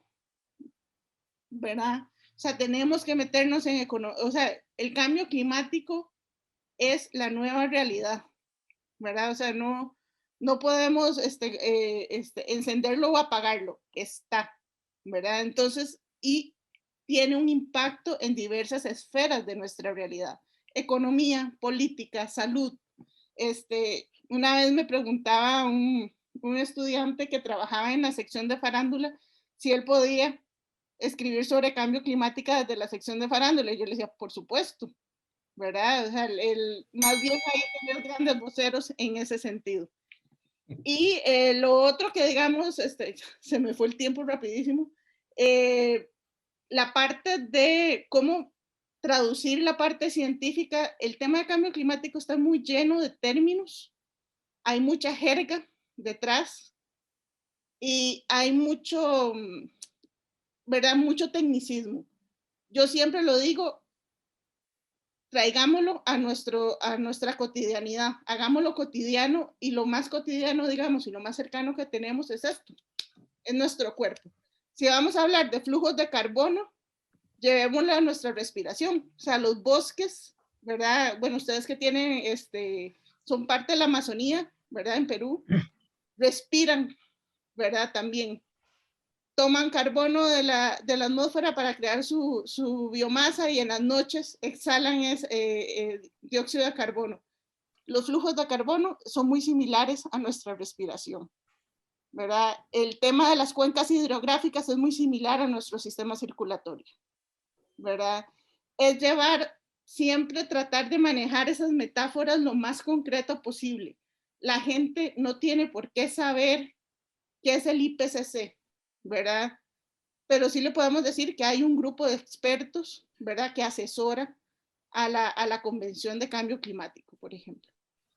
¿verdad? O sea, tenemos que meternos en economía, o sea, el cambio climático es la nueva realidad, ¿verdad? O sea, no podemos encenderlo o apagarlo, está, ¿verdad? Entonces, y tiene un impacto en diversas esferas de nuestra realidad, economía, política, salud. Una vez me preguntaba un estudiante que trabajaba en la sección de farándula si él podía escribir sobre cambio climático desde la sección de farándula. Y yo le decía, por supuesto, ¿verdad? O sea, más bien hay que tener grandes voceros en ese sentido. Y lo otro que digamos, se me fue el tiempo rapidísimo, la parte de cómo traducir la parte científica. El tema de cambio climático está muy lleno de términos, hay mucha jerga detrás y hay mucho, ¿verdad? Mucho tecnicismo. Yo siempre lo digo, traigámoslo a nuestra cotidianidad, hagámoslo cotidiano, y lo más cotidiano, digamos, y lo más cercano que tenemos es esto, es nuestro cuerpo. Si vamos a hablar de flujos de carbono, llevémoslo a nuestra respiración, o sea, los bosques, ¿verdad? Bueno, ustedes que tienen, son parte de la Amazonía, ¿verdad? En Perú, respiran, ¿verdad? También toman carbono de la atmósfera para crear su biomasa, y en las noches exhalan dióxido de carbono. Los flujos de carbono son muy similares a nuestra respiración, ¿verdad? El tema de las cuencas hidrográficas es muy similar a nuestro sistema circulatorio, ¿verdad? Es siempre tratar de manejar esas metáforas lo más concreto posible. La gente no tiene por qué saber qué es el IPCC, ¿verdad? Pero sí le podemos decir que hay un grupo de expertos, ¿verdad?, que asesora a la Convención de Cambio Climático, por ejemplo.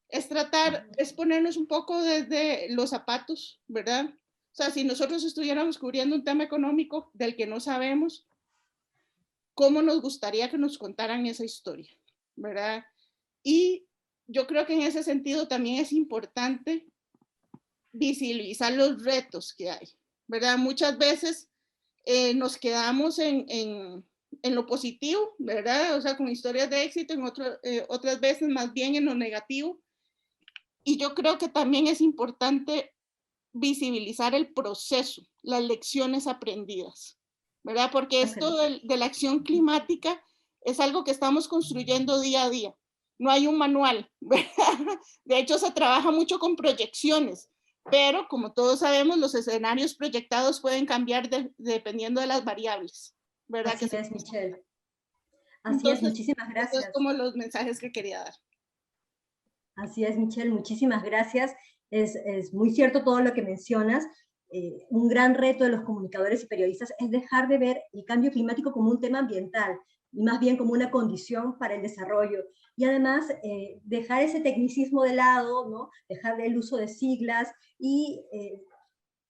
Es ponernos un poco desde los zapatos, ¿verdad? O sea, si nosotros estuviéramos cubriendo un tema económico del que no sabemos, ¿cómo nos gustaría que nos contaran esa historia, ¿verdad? Y yo creo que en ese sentido también es importante visibilizar los retos que hay, ¿verdad? Muchas veces nos quedamos en lo positivo, ¿verdad? O sea, con historias de éxito, otras veces más bien en lo negativo. Y yo creo que también es importante visibilizar el proceso, las lecciones aprendidas, ¿verdad? Porque esto de la acción climática es algo que estamos construyendo día a día. No hay un manual, ¿verdad? De hecho, se trabaja mucho con proyecciones, pero como todos sabemos, los escenarios proyectados pueden cambiar dependiendo de las variables, ¿verdad? Así es, Michelle. Así Entonces, es, muchísimas gracias. Esos son como los mensajes que quería dar. Así es, Michelle, muchísimas gracias. Es muy cierto todo lo que mencionas. Un gran reto de los comunicadores y periodistas es dejar de ver el cambio climático como un tema ambiental, y más bien como una condición para el desarrollo. Y además, dejar ese tecnicismo de lado, ¿no? Dejar el uso de siglas y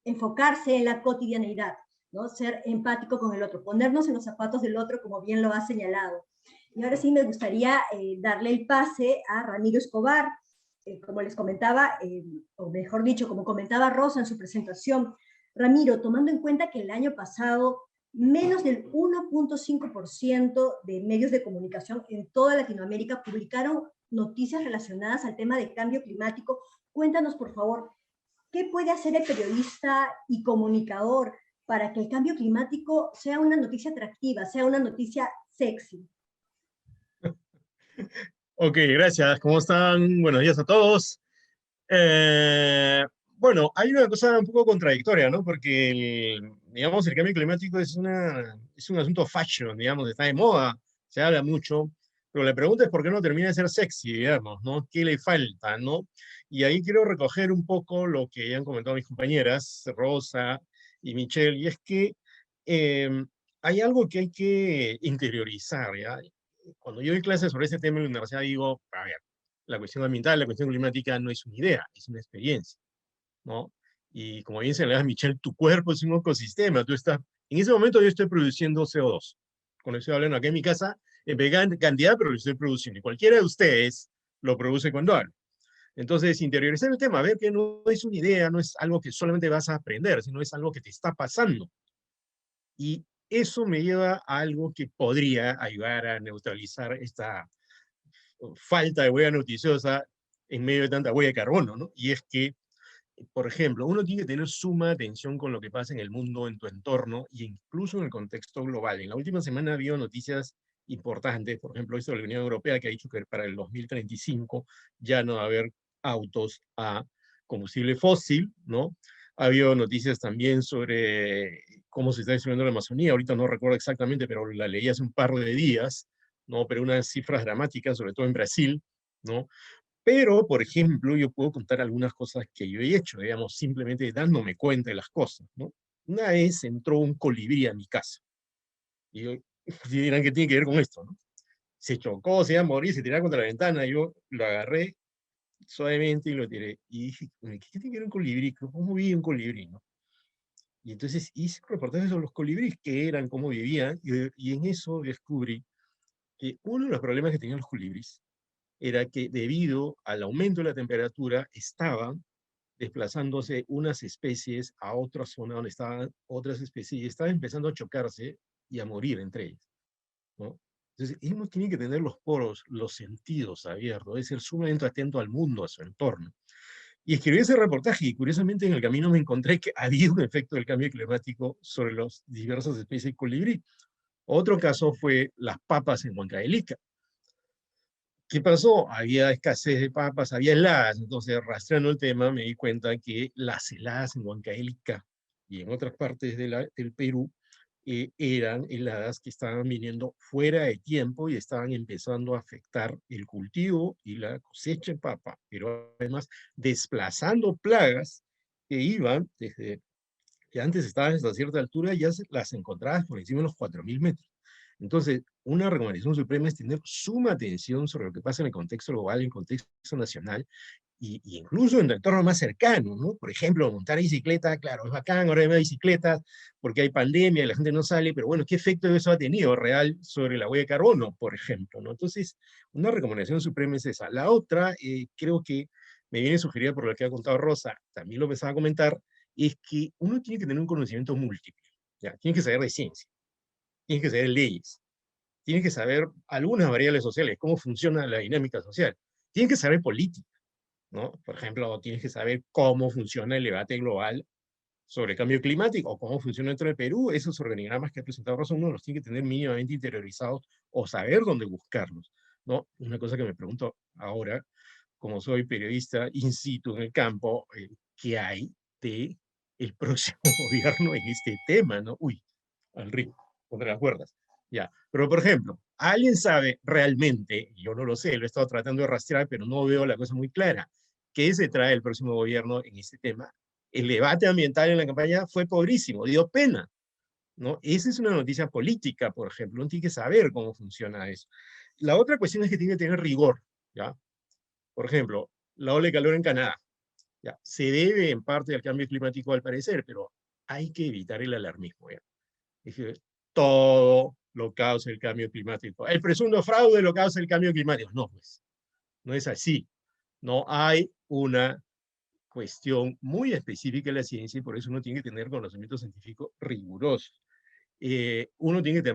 enfocarse en la cotidianidad, ¿no? Ser empático con el otro, ponernos en los zapatos del otro, como bien lo ha señalado. Y ahora sí me gustaría darle el pase a Ramiro Escobar. Como les comentaba, o mejor dicho, como comentaba Rosa en su presentación, Ramiro, tomando en cuenta que el año pasado menos del 1.5% de medios de comunicación en toda Latinoamérica publicaron noticias relacionadas al tema del cambio climático, cuéntanos, por favor, ¿qué puede hacer el periodista y comunicador para que el cambio climático sea una noticia atractiva, sea una noticia sexy? Ok, gracias. ¿Cómo están? Buenos días a todos. Bueno, hay una cosa un poco contradictoria, ¿no? Porque, digamos, el cambio climático es un asunto fashion, digamos, está de moda, se habla mucho, pero la pregunta es por qué no termina de ser sexy, digamos, ¿no? ¿Qué le falta, no? Y ahí quiero recoger un poco lo que han comentado mis compañeras, Rosa y Michelle, y es que hay algo que hay que interiorizar, ¿ya? Cuando yo doy clases sobre este tema en la universidad digo, a ver, la cuestión ambiental, la cuestión climática no es una idea, es una experiencia, ¿no? Y como bien señalaba Michelle, tu cuerpo es un ecosistema, tú estás, en ese momento yo estoy produciendo CO2. Cuando estoy hablando aquí en mi casa, en vegana cantidad, pero lo estoy produciendo. Y cualquiera de ustedes lo produce cuando habla. Entonces, interiorizar el tema, ver que no es una idea, no es algo que solamente vas a aprender, sino es algo que te está pasando. Y eso me lleva a algo que podría ayudar a neutralizar esta falta de huella noticiosa en medio de tanta huella de carbono, ¿no? Y es que, por ejemplo, uno tiene que tener suma atención con lo que pasa en el mundo, en tu entorno, y incluso en el contexto global. En la última semana ha habido noticias importantes, por ejemplo, esto de la Unión Europea, que ha dicho que para el 2035 ya no va a haber autos a combustible fósil, ¿no? Ha habido noticias también sobre cómo se está destruyendo la Amazonía, ahorita no recuerdo exactamente, pero la leí hace un par de días, ¿no? Pero unas cifras dramáticas, sobre todo en Brasil, ¿no? Pero, por ejemplo, yo puedo contar algunas cosas que yo he hecho, digamos, simplemente dándome cuenta de las cosas, ¿no? Una vez entró un colibrí a mi casa. Y yo, dirán que tiene que ver con esto, ¿no? Se chocó, se iba a morir, se tiraba contra la ventana, yo lo agarré suavemente y lo tiré. Y dije, ¿qué tiene que ver un colibrí? ¿Cómo vive un colibrí, no? Y entonces hice un reportaje sobre los colibríes, qué eran, cómo vivían, y en eso descubrí que uno de los problemas que tenían los colibríes era que debido al aumento de la temperatura estaban desplazándose unas especies a otra zona donde estaban otras especies y estaban empezando a chocarse y a morir entre ellas, ¿no? Entonces, uno tiene que tener los poros, los sentidos abiertos, debe ser sumamente atento al mundo, a su entorno. Y escribí ese reportaje y curiosamente en el camino me encontré que había un efecto del cambio climático sobre las diversas especies de colibrí. Otro caso fue las papas en Huancavelica. ¿Qué pasó? Había escasez de papas, había heladas, entonces rastreando el tema me di cuenta que las heladas en Huancavelica y en otras partes del Perú eran heladas que estaban viniendo fuera de tiempo y estaban empezando a afectar el cultivo y la cosecha de papa, pero además desplazando plagas que iban desde que antes estaban hasta cierta altura, ya las encontrabas por encima de los 4.000 metros. Entonces, una recomendación suprema es tener suma atención sobre lo que pasa en el contexto global, en el contexto nacional, y incluso en el entorno más cercano, ¿no? Por ejemplo, montar bicicleta, claro, es bacán, ahora hay más bicicletas, porque hay pandemia y la gente no sale, pero bueno, ¿qué efecto eso ha tenido real sobre la huella de carbono, por ejemplo, ¿no? Entonces, una recomendación suprema es esa. La otra, creo que me viene sugerida por lo que ha contado Rosa, también lo empezaba a comentar, es que uno tiene que tener un conocimiento múltiple, ¿ya? Tiene que saber de ciencia, tiene que saber de leyes, tiene que saber algunas variables sociales, cómo funciona la dinámica social, tiene que saber política, ¿no? Por ejemplo, tienes que saber cómo funciona el debate global sobre el cambio climático o cómo funciona dentro del Perú. Esos organigramas que ha presentado Rosa, uno los tiene que tener mínimamente interiorizados o saber dónde buscarlos, ¿no? Una cosa que me pregunto ahora, como soy periodista in situ en el campo, ¿qué hay de el próximo gobierno en este tema, ¿no? Uy, al ritmo, contra las cuerdas. Ya, pero por ejemplo, ¿alguien sabe realmente, yo no lo sé, lo he estado tratando de rastrear, pero no veo la cosa muy clara, qué se trae el próximo gobierno en este tema? El debate ambiental en la campaña fue pobrísimo, dio pena, ¿no? Esa es una noticia política, por ejemplo, uno tiene que saber cómo funciona eso. La otra cuestión es que tiene que tener rigor, ¿ya? Por ejemplo, la ola de calor en Canadá, ¿ya? Se debe en parte al cambio climático al parecer, pero hay que evitar el alarmismo. ¿Ya? Es decir, todo lo causa el cambio climático. El presunto fraude lo causa el cambio climático. No, pues, no es así. No hay una cuestión muy específica en la ciencia y por eso uno tiene que tener conocimiento científico riguroso. Uno tiene que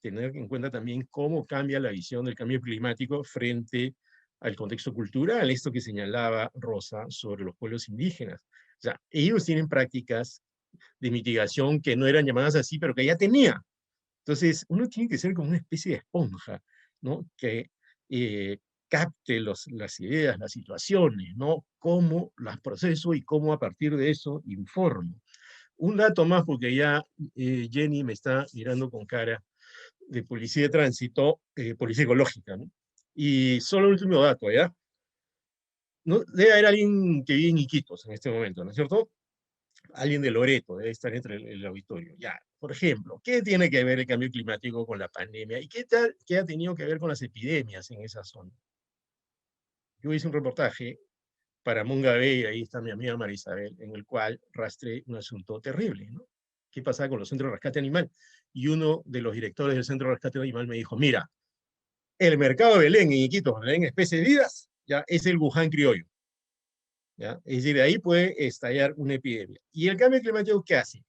tener en cuenta también cómo cambia la visión del cambio climático frente al contexto cultural, esto que señalaba Rosa sobre los pueblos indígenas. O sea, ellos tienen prácticas de mitigación que no eran llamadas así, pero que ya tenía. Entonces, uno tiene que ser como una especie de esponja, ¿no? Que capte las ideas, las situaciones, ¿no? Cómo las proceso y cómo a partir de eso informo. Un dato más, porque ya Jenny me está mirando con cara de policía de tránsito, policía ecológica, ¿no? Y solo el último dato, ¿ya? ¿No? Debe haber alguien que vive en Iquitos en este momento, ¿no es cierto? Alguien de Loreto debe estar entre el auditorio. Ya, por ejemplo, ¿qué tiene que ver el cambio climático con la pandemia? ¿Y qué ha tenido que ver con las epidemias en esa zona? Yo hice un reportaje para Munga Bay, ahí está mi amiga María Isabel, en el cual rastré un asunto terrible, ¿no? ¿Qué pasaba con los centros de rescate animal? Y uno de los directores del centro de rescate animal me dijo, mira, el mercado de Belén en Iquitos, Belén especies vivas, ya es el Wuhan criollo. ¿Ya? Es decir, de ahí puede estallar una epidemia. ¿Y el cambio climático qué hace?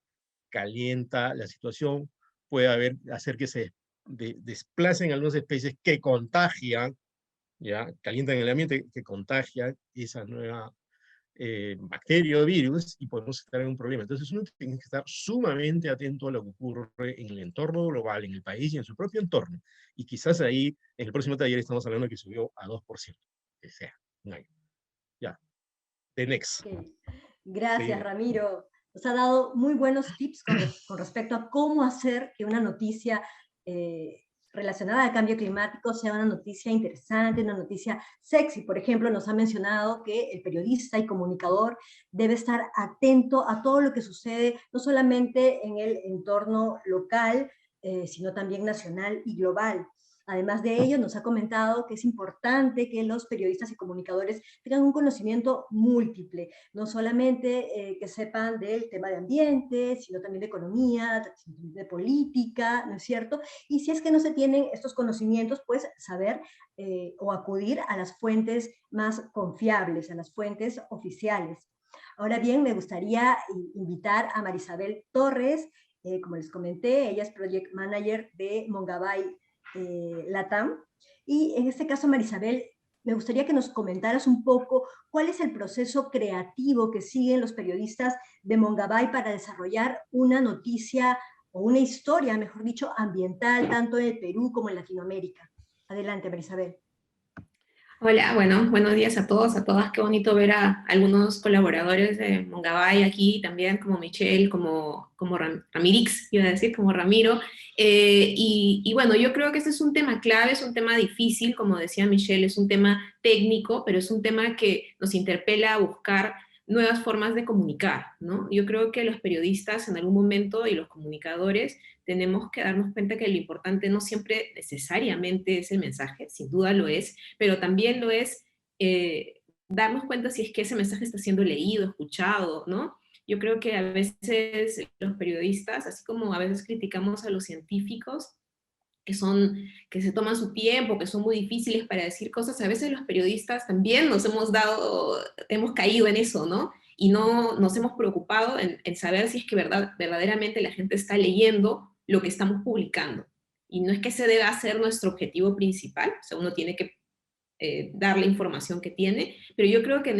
Calienta la situación, puede hacer que se desplacen algunas especies que contagian, ¿ya? Calientan el ambiente, que contagian esa nueva bacteria o virus y podemos estar en un problema. Entonces uno tiene que estar sumamente atento a lo que ocurre en el entorno global, en el país y en su propio entorno. Y quizás ahí, en el próximo taller, estamos hablando de que subió a 2%, que sea un año. Ya. The next. Okay. Gracias, Ramiro. Nos ha dado muy buenos tips con respecto a cómo hacer que una noticia relacionada al cambio climático sea una noticia interesante, una noticia sexy. Por ejemplo, nos ha mencionado que el periodista y comunicador debe estar atento a todo lo que sucede, no solamente en el entorno local, sino también nacional y global. Además de ello, nos ha comentado que es importante que los periodistas y comunicadores tengan un conocimiento múltiple, no solamente que sepan del tema de ambiente, sino también de economía, de política, ¿no es cierto? Y si es que no se tienen estos conocimientos, pues saber o acudir a las fuentes más confiables, a las fuentes oficiales. Ahora bien, me gustaría invitar a Marisabel Torres, como les comenté, ella es Project Manager de Mongabay Latam. Y en este caso, Marisabel, me gustaría que nos comentaras un poco cuál es el proceso creativo que siguen los periodistas de Mongabay para desarrollar una noticia o una historia, mejor dicho, ambiental, tanto en el Perú como en Latinoamérica. Adelante, Marisabel. Hola, bueno, buenos días a todos, a todas. Qué bonito ver a algunos colaboradores de Mongabay aquí también, como Michelle, como Ramirix, iba a decir, como Ramiro. Y bueno, yo creo que este es un tema clave, es un tema difícil, como decía Michelle, es un tema técnico, pero es un tema que nos interpela a buscar nuevas formas de comunicar, ¿no? Yo creo que los periodistas en algún momento y los comunicadores tenemos que darnos cuenta que lo importante no siempre necesariamente es el mensaje, sin duda lo es, pero también lo es darnos cuenta si es que ese mensaje está siendo leído, escuchado, ¿no? Yo creo que a veces los periodistas, así como a veces criticamos a los científicos, que se toman su tiempo, que son muy difíciles para decir cosas, a veces los periodistas también hemos caído en eso, ¿no? Y no nos hemos preocupado en saber si es que verdaderamente la gente está leyendo lo que estamos publicando. Y no es que ese deba ser nuestro objetivo principal, o sea, uno tiene que dar la información que tiene, pero yo creo que en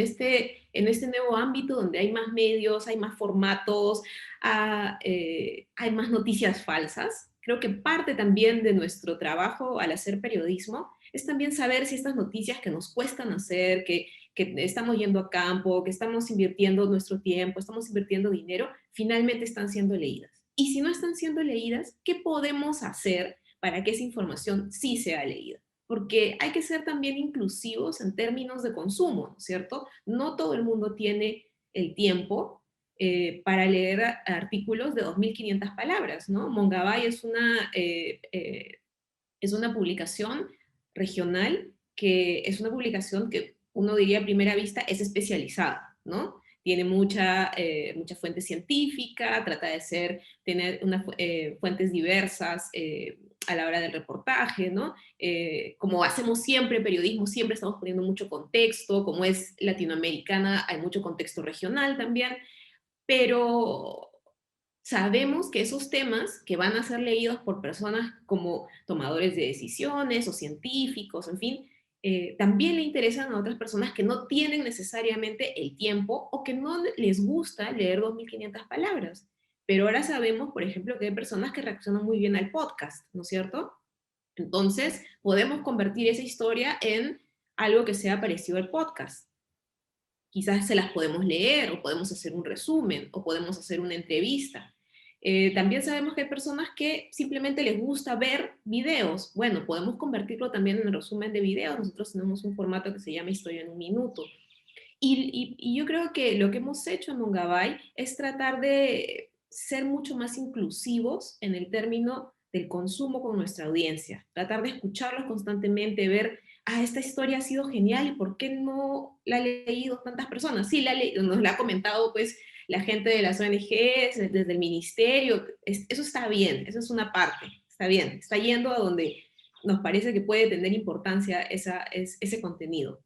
este nuevo ámbito donde hay más medios, hay más formatos, hay más noticias falsas, creo que parte también de nuestro trabajo al hacer periodismo es también saber si estas noticias que nos cuestan hacer, que estamos yendo a campo, que estamos invirtiendo nuestro tiempo, estamos invirtiendo dinero, finalmente están siendo leídas. Y si no están siendo leídas, ¿qué podemos hacer para que esa información sí sea leída? Porque hay que ser también inclusivos en términos de consumo, ¿no es cierto? No todo el mundo tiene el tiempo para leer artículos de 2.500 palabras, ¿no? Mongabay es una publicación regional que es una publicación que uno diría a primera vista es especializada, ¿no? tiene mucha fuente científica, trata de tener fuentes diversas a la hora del reportaje, ¿no? Como hacemos siempre, periodismo, siempre estamos poniendo mucho contexto, como es latinoamericana, hay mucho contexto regional también, pero sabemos que esos temas que van a ser leídos por personas como tomadores de decisiones o científicos, en fin, también le interesan a otras personas que no tienen necesariamente el tiempo o que no les gusta leer 2.500 palabras. Pero ahora sabemos, por ejemplo, que hay personas que reaccionan muy bien al podcast, ¿no es cierto? Entonces, podemos convertir esa historia en algo que sea parecido al podcast. Quizás se las podemos leer, o podemos hacer un resumen, o podemos hacer una entrevista. También sabemos que hay personas que simplemente les gusta ver videos. Bueno, podemos convertirlo también en resumen de videos. Nosotros tenemos un formato que se llama Historia en un Minuto. Y yo creo que lo que hemos hecho en Mongabay es tratar de ser mucho más inclusivos en el término del consumo con nuestra audiencia. Tratar de escucharlos constantemente, ver, esta historia ha sido genial, ¿y por qué no la han leído tantas personas? Sí, nos la ha comentado pues la gente de las ONGs, desde el ministerio, eso está bien, eso es una parte, está bien, está yendo a donde nos parece que puede tener importancia ese contenido.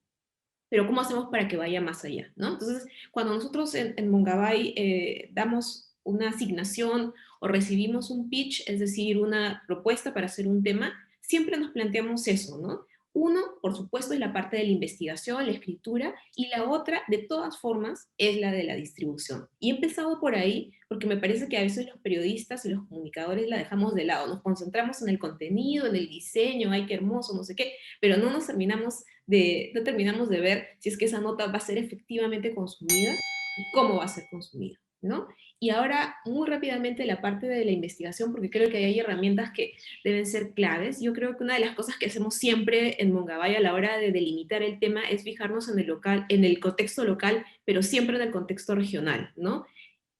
Pero ¿cómo hacemos para que vaya más allá, ¿no? Entonces, cuando nosotros en Mongabay damos una asignación o recibimos un pitch, es decir, una propuesta para hacer un tema, siempre nos planteamos eso, ¿no? Uno, por supuesto, es la parte de la investigación, la escritura, y la otra, de todas formas, es la de la distribución. Y he empezado por ahí, porque me parece que a veces los periodistas y los comunicadores la dejamos de lado, nos concentramos en el contenido, en el diseño, ay, qué hermoso, no sé qué, pero no terminamos de ver si es que esa nota va a ser efectivamente consumida y cómo va a ser consumida, ¿no? Y ahora, muy rápidamente, la parte de la investigación, porque creo que hay herramientas que deben ser claves. Yo creo que una de las cosas que hacemos siempre en Mongabay a la hora de delimitar el tema es fijarnos en el contexto local, pero siempre en el contexto regional, ¿no?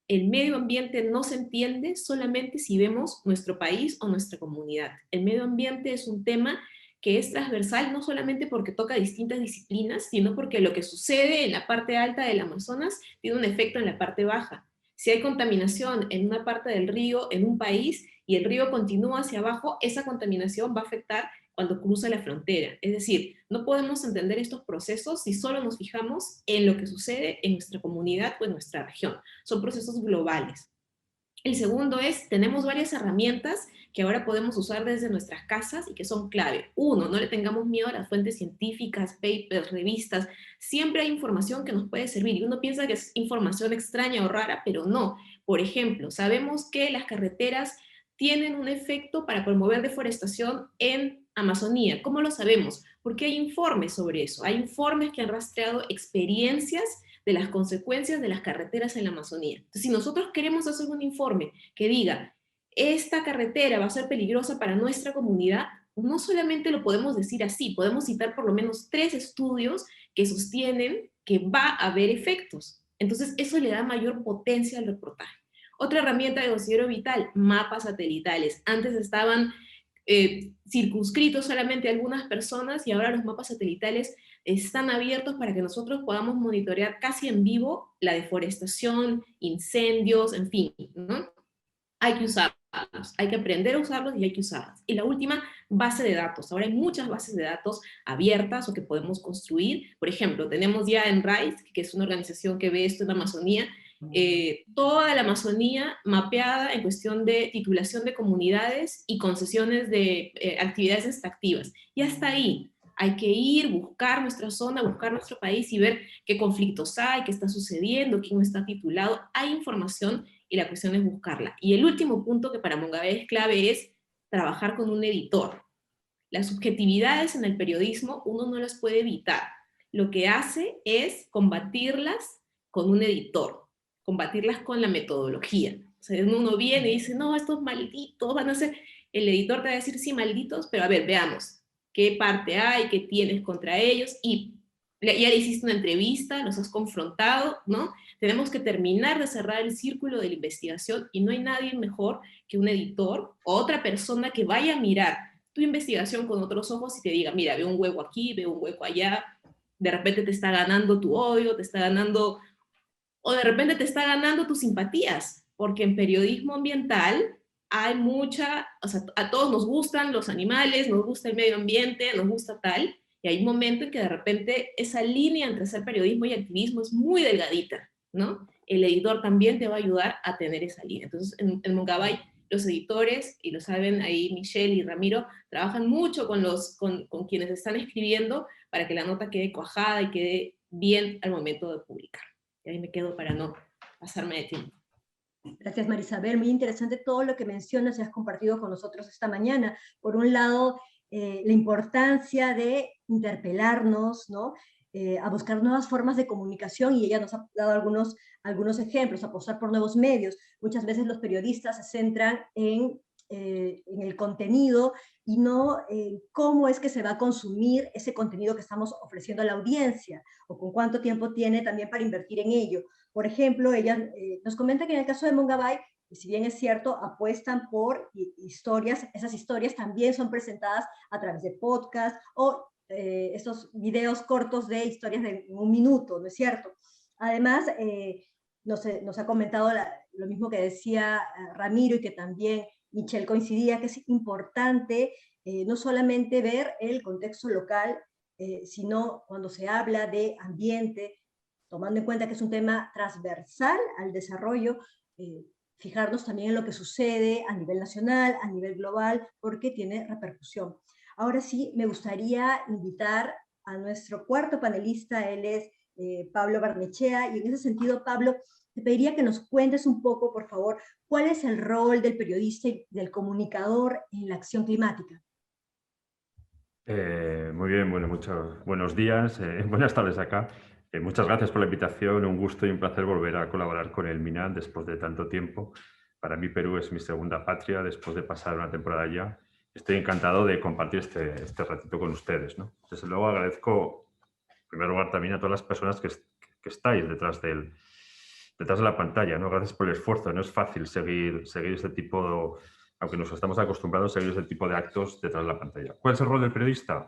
El medio ambiente no se entiende solamente si vemos nuestro país o nuestra comunidad. El medio ambiente es un tema que es transversal no solamente porque toca distintas disciplinas, sino porque lo que sucede en la parte alta del Amazonas tiene un efecto en la parte baja. Si hay contaminación en una parte del río, en un país, y el río continúa hacia abajo, esa contaminación va a afectar cuando cruza la frontera. Es decir, no podemos entender estos procesos si solo nos fijamos en lo que sucede en nuestra comunidad o en nuestra región. Son procesos globales. El segundo es, tenemos varias herramientas que ahora podemos usar desde nuestras casas y que son clave. Uno, no le tengamos miedo a las fuentes científicas, papers, revistas. Siempre hay información que nos puede servir y uno piensa que es información extraña o rara, pero no. Por ejemplo, sabemos que las carreteras tienen un efecto para promover deforestación en Amazonía. ¿Cómo lo sabemos? Porque hay informes sobre eso. Hay informes que han rastreado experiencias de las consecuencias de las carreteras en la Amazonía. Entonces, si nosotros queremos hacer un informe que diga, esta carretera va a ser peligrosa para nuestra comunidad, no solamente lo podemos decir así, podemos citar por lo menos 3 estudios que sostienen que va a haber efectos. Entonces, eso le da mayor potencia al reportaje. Otra herramienta que considero vital, mapas satelitales. Antes estaban circunscritos solamente a algunas personas y ahora los mapas satelitales están abiertos para que nosotros podamos monitorear casi en vivo la deforestación, incendios, en fin, ¿no? Hay que usarlos, hay que aprender a usarlos y hay que usarlos. Y la última, base de datos. Ahora hay muchas bases de datos abiertas o que podemos construir. Por ejemplo, tenemos ya en RISE, que es una organización que ve esto en la Amazonía, toda la Amazonía mapeada en cuestión de titulación de comunidades y concesiones de actividades extractivas. Y hasta ahí hay que ir, buscar nuestra zona, buscar nuestro país y ver qué conflictos hay, qué está sucediendo, quién está titulado. Hay información y la cuestión es buscarla. Y el último punto que para Mongabay es clave es trabajar con un editor. Las subjetividades en el periodismo uno no las puede evitar. Lo que hace es combatirlas con un editor, combatirlas con la metodología. O sea, uno viene y dice, no, estos malditos van a ser... El editor te va a decir, sí, malditos, pero a ver, veamos qué parte hay, qué tienes contra ellos, y ya le hiciste una entrevista, los has confrontado, ¿no? Tenemos que terminar de cerrar el círculo de la investigación y no hay nadie mejor que un editor o otra persona que vaya a mirar tu investigación con otros ojos y te diga, mira, veo un hueco aquí, veo un hueco allá, de repente te está ganando tu odio, te está ganando o de repente te está ganando tus simpatías, porque en periodismo ambiental hay mucha, o sea, a todos nos gustan los animales, nos gusta el medio ambiente, nos gusta tal, y hay un momento en que de repente esa línea entre ser periodismo y activismo es muy delgadita, ¿no? El editor también te va a ayudar a tener esa línea. Entonces, en Mongabay, los editores, y lo saben ahí Michelle y Ramiro, trabajan mucho con quienes están escribiendo para que la nota quede cuajada y quede bien al momento de publicar. Y ahí me quedo para no pasarme de tiempo. Gracias, Marisabel. Muy interesante todo lo que mencionas y has compartido con nosotros esta mañana. Por un lado, la importancia de interpelarnos, ¿no? A buscar nuevas formas de comunicación, y ella nos ha dado algunos ejemplos, apostar por nuevos medios. Muchas veces los periodistas se centran en el contenido y no en cómo es que se va a consumir ese contenido que estamos ofreciendo a la audiencia, o con cuánto tiempo tiene también para invertir en ello. Por ejemplo, ella nos comenta que en el caso de Mongabay, si bien es cierto, apuestan por historias, esas historias también son presentadas a través de podcast o estos videos cortos de historias de 1 minuto, ¿no es cierto? Además, nos ha comentado lo mismo que decía Ramiro, y que también Michelle coincidía, que es importante no solamente ver el contexto local, sino cuando se habla de ambiente, tomando en cuenta que es un tema transversal al desarrollo, fijarnos también en lo que sucede a nivel nacional, a nivel global, porque tiene repercusión. Ahora sí, me gustaría invitar a nuestro cuarto panelista. Él es Pablo Barnechea, y en ese sentido, Pablo, te pediría que nos cuentes un poco, por favor, cuál es el rol del periodista y del comunicador en la acción climática. Muy bien, bueno, muchos buenos días, buenas tardes acá. Muchas gracias por la invitación, un gusto y un placer volver a colaborar con el MINAD después de tanto tiempo. Para mí Perú es mi segunda patria después de pasar una temporada allá. Estoy encantado de compartir este ratito con ustedes, ¿no? Desde luego agradezco, en primer lugar, también a todas las personas que estáis detrás de la pantalla, ¿no? Gracias por el esfuerzo, no es fácil seguir este tipo de... Aunque nos estamos acostumbrados a seguir ese tipo de actos detrás de la pantalla. ¿Cuál es el rol del periodista?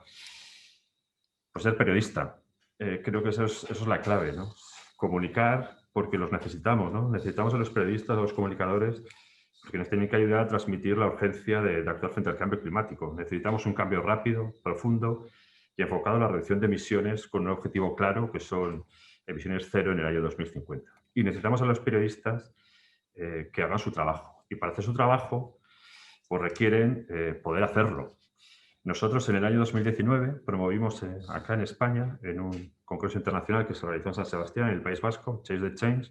Pues ser periodista. Creo que eso es la clave, ¿no? Comunicar porque los necesitamos, ¿no? Necesitamos a los periodistas, a los comunicadores, porque nos tienen que ayudar a transmitir la urgencia de actuar frente al cambio climático. Necesitamos un cambio rápido, profundo y enfocado a la reducción de emisiones con un objetivo claro, que son emisiones cero en el año 2050. Y necesitamos a los periodistas que hagan su trabajo. Y para hacer su trabajo, pues requieren poder hacerlo. Nosotros en el año 2019 promovimos acá en España, en un congreso internacional que se realizó en San Sebastián, en el País Vasco, Chase the Change,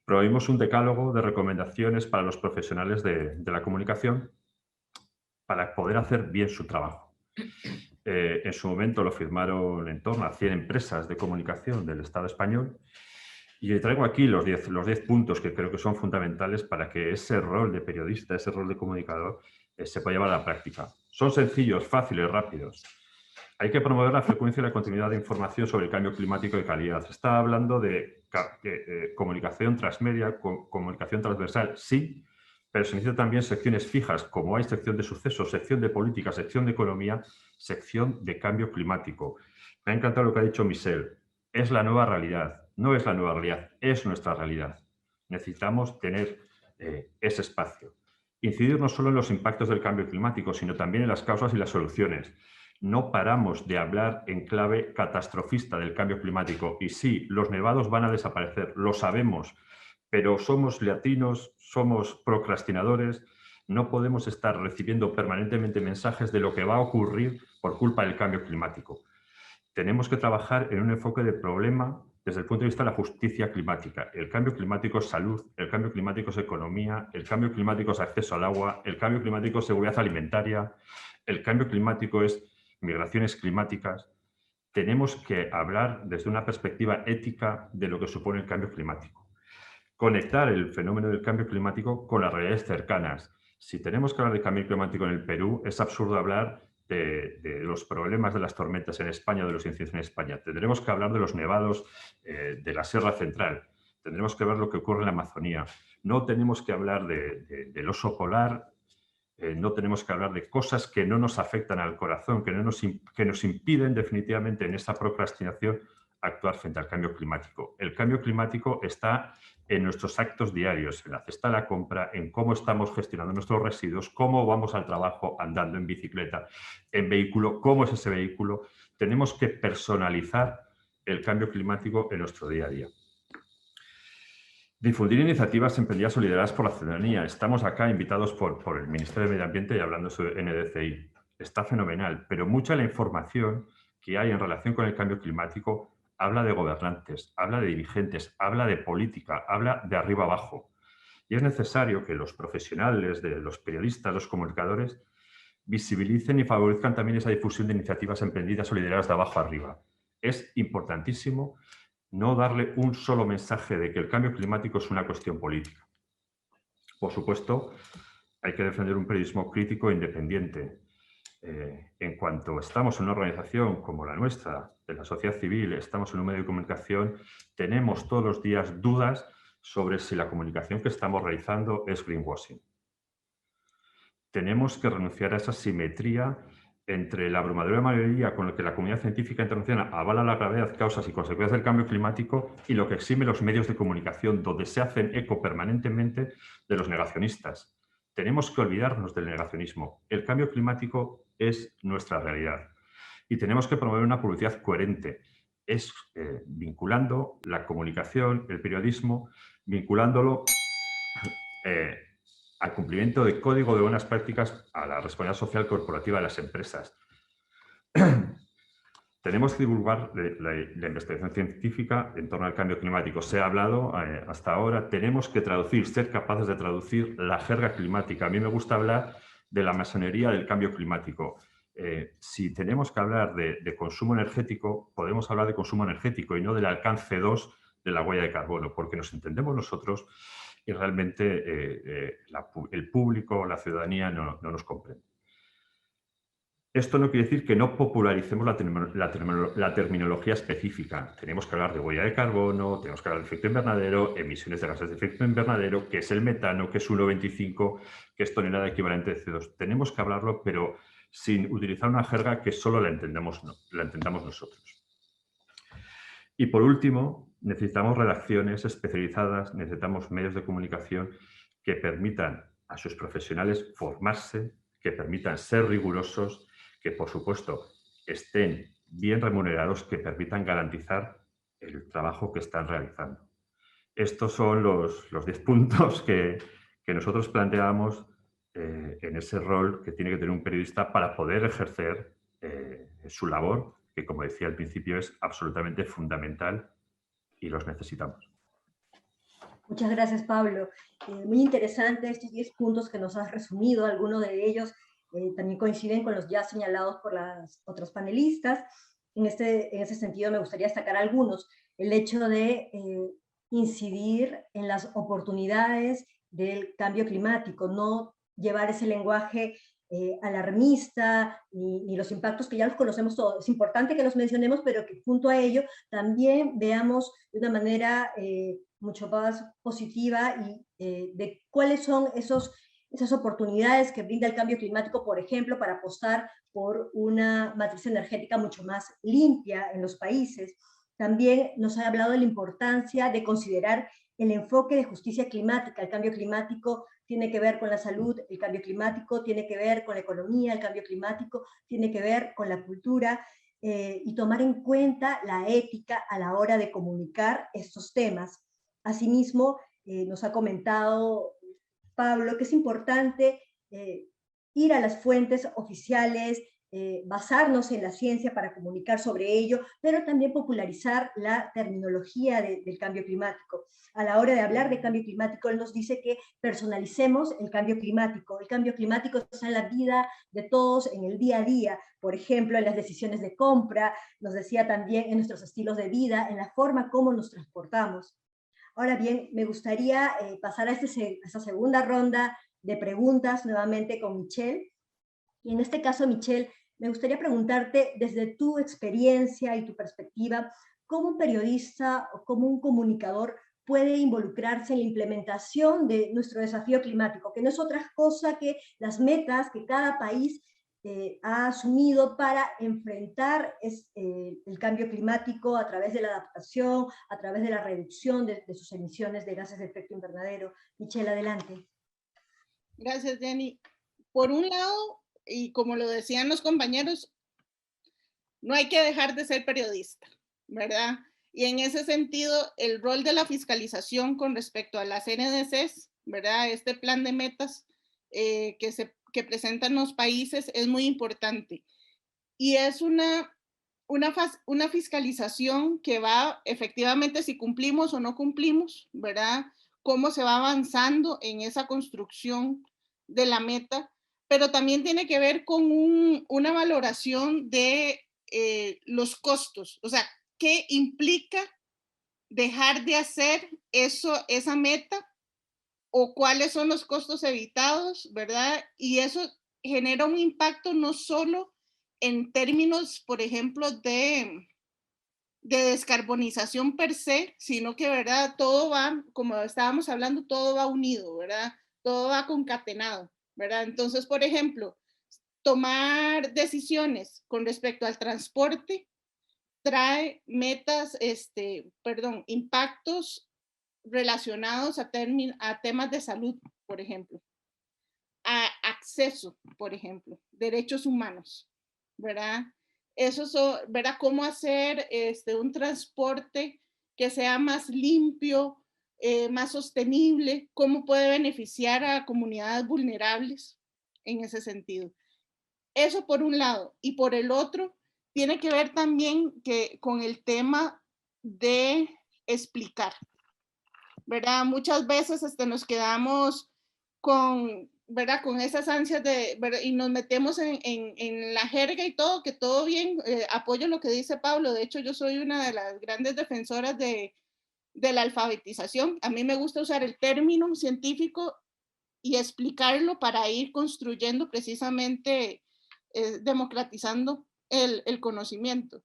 promovimos un decálogo de recomendaciones para los profesionales de la comunicación para poder hacer bien su trabajo. En su momento lo firmaron en torno a 100 empresas de comunicación del Estado español, y traigo aquí los 10 puntos que creo que son fundamentales para que ese rol de periodista, ese rol de comunicador, se pueda llevar a la práctica. Son sencillos, fáciles, rápidos. Hay que promover la frecuencia y la continuidad de información sobre el cambio climático de calidad. Se está hablando de comunicación transmedia, comunicación transversal, sí, pero se necesitan también secciones fijas, como hay sección de sucesos, sección de política, sección de economía, sección de cambio climático. Me ha encantado lo que ha dicho Michelle. Es la nueva realidad. No es la nueva realidad, es nuestra realidad. Necesitamos tener ese espacio. Incidir no solo en los impactos del cambio climático, sino también en las causas y las soluciones. No paramos de hablar en clave catastrofista del cambio climático. Y sí, los nevados van a desaparecer, lo sabemos, pero somos latinos, somos procrastinadores, no podemos estar recibiendo permanentemente mensajes de lo que va a ocurrir por culpa del cambio climático. Tenemos que trabajar en un enfoque de problema desde el punto de vista de la justicia climática. El cambio climático es salud, el cambio climático es economía, el cambio climático es acceso al agua, el cambio climático es seguridad alimentaria, el cambio climático es migraciones climáticas. Tenemos que hablar desde una perspectiva ética de lo que supone el cambio climático. Conectar el fenómeno del cambio climático con las realidades cercanas. Si tenemos que hablar de cambio climático en el Perú, es absurdo hablar de los problemas de las tormentas en España o de los incendios en España. Tendremos que hablar de los nevados de la Sierra Central. Tendremos que ver lo que ocurre en la Amazonía. No tenemos que hablar del oso polar. No tenemos que hablar de cosas que no nos afectan al corazón, que nos impiden definitivamente en esa procrastinación actuar frente al cambio climático. El cambio climático está en nuestros actos diarios, en la cesta de la compra, en cómo estamos gestionando nuestros residuos, cómo vamos al trabajo andando en bicicleta, en vehículo, cómo es ese vehículo. Tenemos que personalizar el cambio climático en nuestro día a día. Difundir iniciativas emprendidas o lideradas por la ciudadanía. Estamos acá invitados por el Ministerio de Medio Ambiente y hablando sobre NDCI. Está fenomenal, pero mucha de la información que hay en relación con el cambio climático habla de gobernantes, habla de dirigentes, habla de política, habla de arriba abajo. Y es necesario que los profesionales, los periodistas, los comunicadores, visibilicen y favorezcan también esa difusión de iniciativas emprendidas o lideradas de abajo arriba. Es importantísimo no darle un solo mensaje de que el cambio climático es una cuestión política. Por supuesto, hay que defender un periodismo crítico e independiente. En cuanto estamos en una organización como la nuestra, de la sociedad civil, estamos en un medio de comunicación, tenemos todos los días dudas sobre si la comunicación que estamos realizando es greenwashing. Tenemos que renunciar a esa simetría entre la abrumadora mayoría con la que la comunidad científica internacional avala la gravedad, causas y consecuencias del cambio climático y lo que exime los medios de comunicación, donde se hacen eco permanentemente de los negacionistas. Tenemos que olvidarnos del negacionismo. El cambio climático es nuestra realidad y tenemos que promover una publicidad coherente. Es vinculando la comunicación, el periodismo, vinculándolo al cumplimiento del Código de Buenas Prácticas a la responsabilidad social corporativa de las empresas. Tenemos que divulgar la investigación científica en torno al cambio climático. Se ha hablado hasta ahora, tenemos que traducir, ser capaces de traducir la jerga climática. A mí me gusta hablar de la masonería del cambio climático. Si tenemos que hablar de consumo energético, podemos hablar de consumo energético y no del alcance 2 de la huella de carbono, porque nos entendemos nosotros y realmente el público, la ciudadanía no nos comprende. Esto no quiere decir que no popularicemos la terminología específica. Tenemos que hablar de huella de carbono, tenemos que hablar de efecto invernadero, emisiones de gases de efecto invernadero, qué es el metano, qué es 1,25, qué es tonelada equivalente de CO2. Tenemos que hablarlo, pero sin utilizar una jerga que solo la entendamos nosotros. Y por último, necesitamos redacciones especializadas, necesitamos medios de comunicación que permitan a sus profesionales formarse, que permitan ser rigurosos, que por supuesto estén bien remunerados, que permitan garantizar el trabajo que están realizando. Estos son los 10 puntos que nosotros planteamos en ese rol que tiene que tener un periodista para poder ejercer su labor, que como decía al principio es absolutamente fundamental y los necesitamos. Muchas gracias, Pablo. Muy interesante estos 10 puntos que nos has resumido. Algunos de ellos también coinciden con los ya señalados por las otras panelistas. En ese sentido me gustaría destacar algunos. El hecho de incidir en las oportunidades del cambio climático, no llevar ese lenguaje alarmista ni los impactos que ya los conocemos todos. Es importante que los mencionemos, pero que junto a ello también veamos de una manera mucho más positiva y de cuáles son esas oportunidades que brinda el cambio climático, por ejemplo, para apostar por una matriz energética mucho más limpia en los países. También nos ha hablado de la importancia de considerar el enfoque de justicia climática. El cambio climático tiene que ver con la salud, el cambio climático tiene que ver con la economía, el cambio climático tiene que ver con la cultura, y tomar en cuenta la ética a la hora de comunicar estos temas. Asimismo, nos ha comentado Pablo que es importante ir a las fuentes oficiales, basarnos en la ciencia para comunicar sobre ello, pero también popularizar la terminología del cambio climático. A la hora de hablar de cambio climático, él nos dice que personalicemos el cambio climático. El cambio climático está en la vida de todos, en el día a día, por ejemplo, en las decisiones de compra, nos decía también en nuestros estilos de vida, en la forma como nos transportamos. Ahora bien, me gustaría pasar a esta segunda ronda de preguntas nuevamente con Michelle. Y en este caso, Michelle, me gustaría preguntarte desde tu experiencia y tu perspectiva, ¿cómo un periodista o cómo un comunicador puede involucrarse en la implementación de nuestro desafío climático, que no es otra cosa que las metas que cada país ha asumido para enfrentar el cambio climático a través de la adaptación, a través de la reducción de sus emisiones de gases de efecto invernadero? Michelle, adelante. Gracias, Jenny. Por un lado, y como lo decían los compañeros, no hay que dejar de ser periodista, ¿verdad? Y en ese sentido, el rol de la fiscalización con respecto a las NDCs, ¿verdad? Este plan de metas que presentan los países es muy importante. Y es una fiscalización que va efectivamente si cumplimos o no cumplimos, ¿verdad? Cómo se va avanzando en esa construcción de la meta, pero también tiene que ver con una valoración de los costos, o sea, ¿qué implica dejar de hacer esa meta? O cuáles son los costos evitados, ¿verdad? Y eso genera un impacto no solo en términos, por ejemplo, de descarbonización per se, sino que, ¿verdad? Todo va, como estábamos hablando, todo va unido, ¿verdad? Todo va concatenado, ¿verdad? Entonces, por ejemplo, tomar decisiones con respecto al transporte trae metas, impactos relacionados a temas de salud, por ejemplo, a acceso, por ejemplo, derechos humanos, ¿verdad? ¿Verdad? Cómo hacer un transporte que sea más limpio, más sostenible, cómo puede beneficiar a comunidades vulnerables en ese sentido. Eso por un lado. Y por el otro, tiene que ver también con el tema de explicar, ¿verdad? Muchas veces nos quedamos con, ¿verdad? Con esas ansias ¿verdad? Y nos metemos en la jerga y todo, que todo bien, apoyo lo que dice Pablo. De hecho, yo soy una de las grandes defensoras de la alfabetización. A mí me gusta usar el término científico y explicarlo para ir construyendo precisamente, democratizando el conocimiento.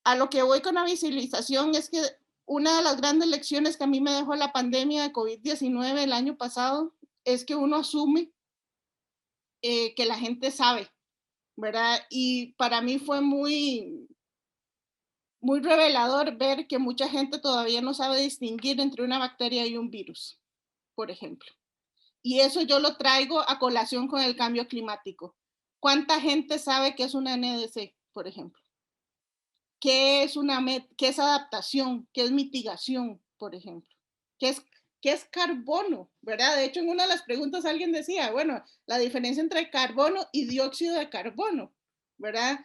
A lo que voy con la visibilización es que una de las grandes lecciones que a mí me dejó la pandemia de COVID-19 el año pasado es que uno asume que la gente sabe, ¿verdad? Y para mí fue muy revelador ver que mucha gente todavía no sabe distinguir entre una bacteria y un virus, por ejemplo. Y eso yo lo traigo a colación con el cambio climático. ¿Cuánta gente sabe qué es una NDC, por ejemplo? ¿Qué es adaptación? ¿Qué es mitigación, por ejemplo? ¿Qué es carbono? ¿Verdad? De hecho, en una de las preguntas alguien decía, bueno, la diferencia entre carbono y dióxido de carbono, ¿verdad?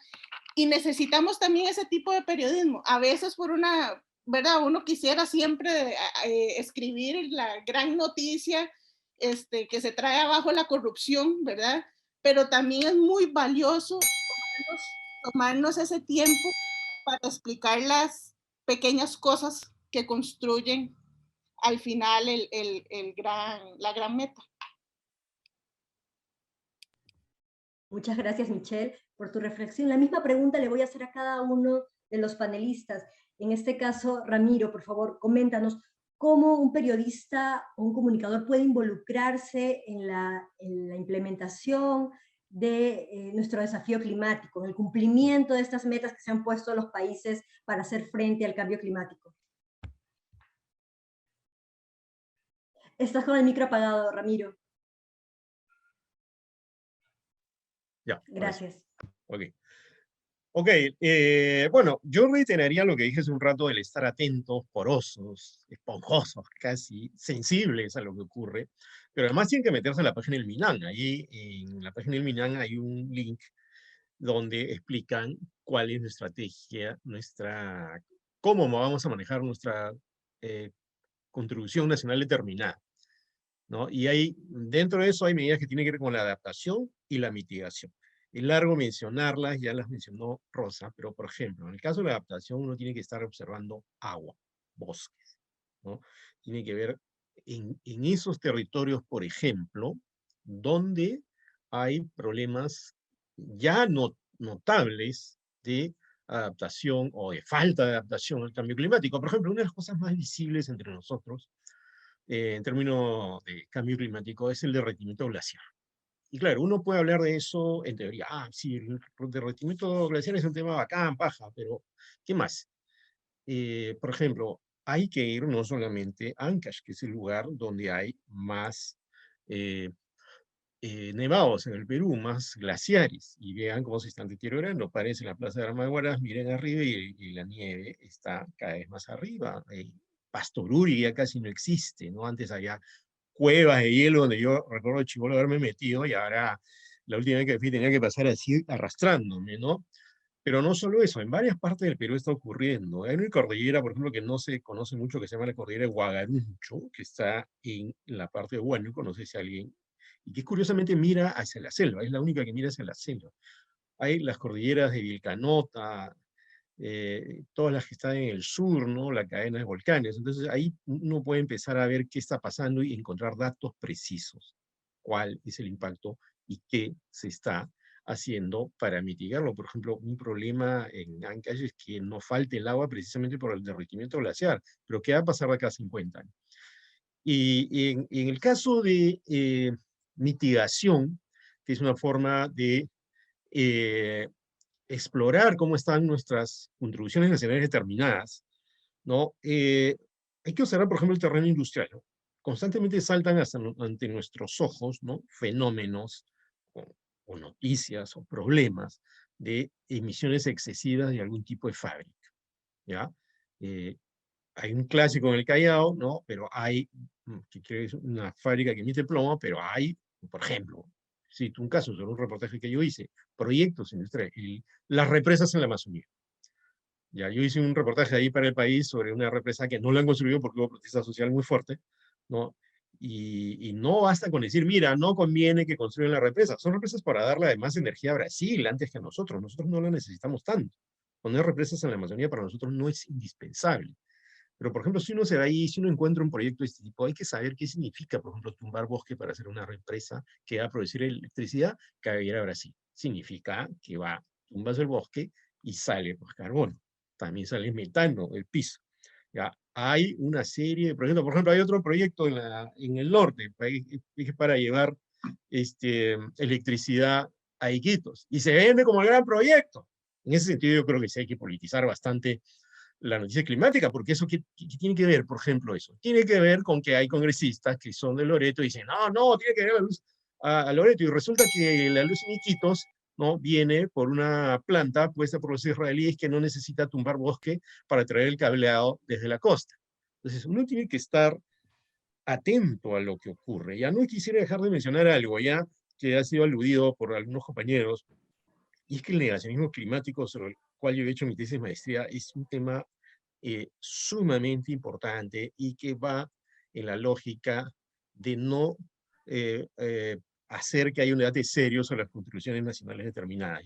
Y necesitamos también ese tipo de periodismo. A veces ¿verdad? Uno quisiera siempre escribir la gran noticia que se trae abajo la corrupción, ¿verdad? Pero también es muy valioso tomarnos ese tiempo para explicar las pequeñas cosas que construyen al final la gran meta. Muchas gracias, Michelle, por tu reflexión. La misma pregunta le voy a hacer a cada uno de los panelistas. En este caso, Ramiro, por favor, coméntanos cómo un periodista o un comunicador puede involucrarse en la implementación de nuestro desafío climático, en el cumplimiento de estas metas que se han puesto los países para hacer frente al cambio climático. Estás con el micro apagado, Ramiro. Ya. Gracias. Ok, bueno, yo reiteraría lo que dije hace un rato del estar atentos, porosos, esponjosos, casi sensibles a lo que ocurre, pero además tienen que meterse en la página del MINAN. Ahí en la página del MINAN hay un link donde explican cuál es nuestra estrategia, cómo vamos a manejar nuestra contribución nacional determinada, ¿no? Y dentro de eso hay medidas que tienen que ver con la adaptación y la mitigación. Es largo mencionarlas, ya las mencionó Rosa, pero por ejemplo, en el caso de la adaptación uno tiene que estar observando agua, bosques, ¿no? Tiene que ver en esos territorios, por ejemplo, donde hay problemas ya notables de adaptación o de falta de adaptación al cambio climático. Por ejemplo, una de las cosas más visibles entre nosotros en términos de cambio climático es el derretimiento glaciar. Y claro, uno puede hablar de eso en teoría. Ah, sí, el derretimiento glaciar es un tema bacán, paja, pero ¿qué más? Por ejemplo, hay que ir no solamente a Ancash, que es el lugar donde hay más eh, nevados en el Perú, más glaciares, y vean cómo se están deteriorando. Parece en la Plaza de Armaguaras, miren arriba y la nieve está cada vez más arriba. Pastoruri ya casi no existe, ¿no? Antes había cuevas de hielo donde yo recuerdo de chibolo haberme metido, y ahora la última vez que fui tenía que pasar así arrastrándome, ¿no? Pero no solo eso, en varias partes del Perú está ocurriendo. Hay una cordillera, por ejemplo, que no se conoce mucho, que se llama la cordillera de Guagaruncho, que está en la parte de Huánuco, no sé si alguien, y que curiosamente mira hacia la selva, es la única que mira hacia la selva. Hay las cordilleras de Vilcanota, todas las que están en el sur, ¿no? La cadena de volcanes. Entonces ahí uno puede empezar a ver qué está pasando y encontrar datos precisos. Cuál es el impacto y qué se está haciendo para mitigarlo. Por ejemplo, un problema en Ancash es que no falte el agua precisamente por el derretimiento glaciar. Pero ¿qué va a pasar de acá a 50 años? Y en el caso de mitigación, que es una forma de explorar cómo están nuestras contribuciones nacionales determinadas, ¿no? Hay que observar, por ejemplo, el terreno industrial, ¿no? Constantemente saltan ante nuestros ojos, ¿no? Fenómenos o noticias o problemas de emisiones excesivas de algún tipo de fábrica, ¿ya? Hay un clásico en el Callao, ¿no? Pero hay, que creo que es una fábrica que emite plomo, pero hay, por ejemplo, cito un caso sobre un reportaje que yo hice, proyectos industriales, las represas en la Amazonía. Ya, yo hice un reportaje ahí para El País sobre una represa que no la han construido porque hubo protesta social muy fuerte, ¿no? Y no basta con decir, mira, no conviene que construyan la represa. Son represas para darle además energía a Brasil antes que a nosotros. Nosotros no la necesitamos tanto. Poner represas en la Amazonía para nosotros no es indispensable. Pero, por ejemplo, si uno se va ahí, si uno encuentra un proyecto de este tipo, hay que saber qué significa, por ejemplo, tumbar bosque para hacer una represa que va a producir electricidad que va a ir a Brasil. Significa que tumbas el bosque y sale pues, carbono. También sale metano del piso. ¿Ya? Hay una serie de proyectos. Por ejemplo, hay otro proyecto en el norte para llevar electricidad a Iquitos. Y se vende como el gran proyecto. En ese sentido, yo creo que sí hay que politizar bastante la noticia climática, porque eso ¿qué tiene que ver, por ejemplo, eso? Tiene que ver con que hay congresistas que son de Loreto y dicen, no, tiene que ver la luz a Loreto, y resulta que la luz en Iquitos, ¿no? Viene por una planta puesta por los israelíes que no necesita tumbar bosque para traer el cableado desde la costa. Entonces, uno tiene que estar atento a lo que ocurre. Ya no quisiera dejar de mencionar algo, ya que ha sido aludido por algunos compañeros, y es que el negacionismo climático, sobre el cual yo he hecho mi tesis de maestría, es un tema sumamente importante y que va en la lógica de no hacer que haya un debate serio sobre las contribuciones nacionales determinadas.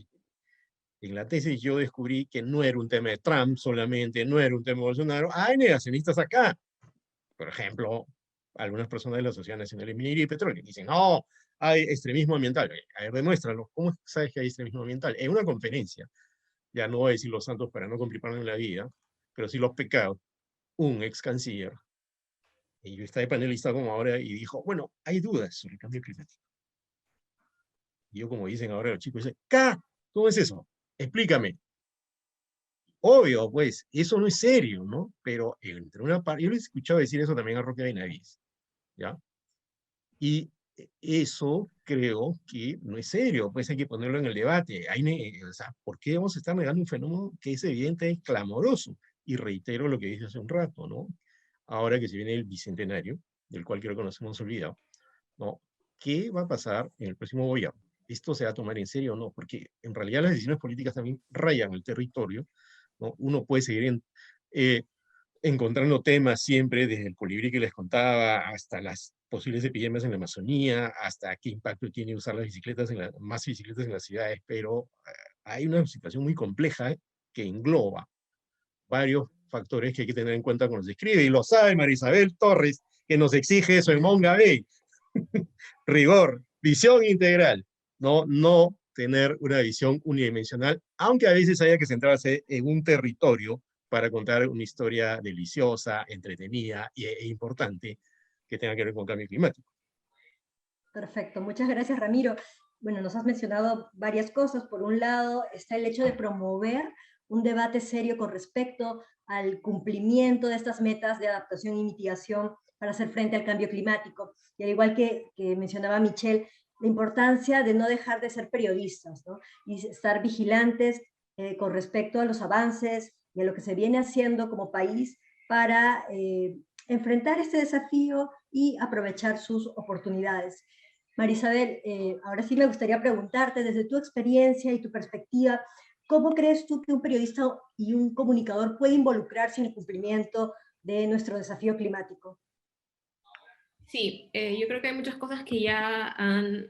En la tesis yo descubrí que no era un tema de Trump solamente, no era un tema de Bolsonaro. Hay negacionistas acá. Por ejemplo, algunas personas de la Sociedad Nacional de Minería y Petróleo dicen, no, hay extremismo ambiental. A ver, demuéstralo. ¿Cómo sabes que hay extremismo ambiental? En una conferencia, ya no voy a decir los santos para no complicarme en la vida, pero sí los pecados, un ex canciller, y yo estaba de panelista como ahora, y dijo, bueno, hay dudas sobre el cambio climático. Y yo, como dicen ahora los chicos, dicen, ¿cómo es eso? Explícame. Obvio, pues, eso no es serio, ¿no? Pero entre una parte, yo les he escuchado decir eso también a Roque Benavides, ¿ya? Y eso creo que no es serio, pues hay que ponerlo en el debate. O sea, ¿por qué vamos a estar negando un fenómeno que es evidente, es clamoroso? Y reitero lo que dije hace un rato, ¿no? Ahora que se viene el bicentenario, del cual creo que nos hemos olvidado, ¿no? ¿Qué va a pasar en el próximo gobierno? ¿Esto se va a tomar en serio o no? Porque en realidad las decisiones políticas también rayan el territorio, ¿no? Uno puede seguir encontrando temas siempre, desde el colibrí que les contaba, hasta las posibles epidemias en la Amazonía, hasta qué impacto tiene usar las bicicletas, más bicicletas en las ciudades, pero hay una situación muy compleja que engloba varios factores que hay que tener en cuenta cuando se escribe, y lo sabe Marisabel Torres, que nos exige eso en Monga Bay. Rigor, visión integral, no tener una visión unidimensional, aunque a veces haya que centrarse en un territorio para contar una historia deliciosa, entretenida e importante que tenga que ver con cambio climático. Perfecto, muchas gracias, Ramiro. Bueno, nos has mencionado varias cosas. Por un lado, está el hecho de promover un debate serio con respecto al cumplimiento de estas metas de adaptación y mitigación para hacer frente al cambio climático. Y al igual que mencionaba Michelle, la importancia de no dejar de ser periodistas, ¿no? Y estar vigilantes con respecto a los avances y a lo que se viene haciendo como país para enfrentar este desafío y aprovechar sus oportunidades. Marisabel, ahora sí me gustaría preguntarte, desde tu experiencia y tu perspectiva, ¿cómo crees tú que un periodista y un comunicador puede involucrarse en el cumplimiento de nuestro desafío climático? Sí, yo creo que hay muchas cosas que ya en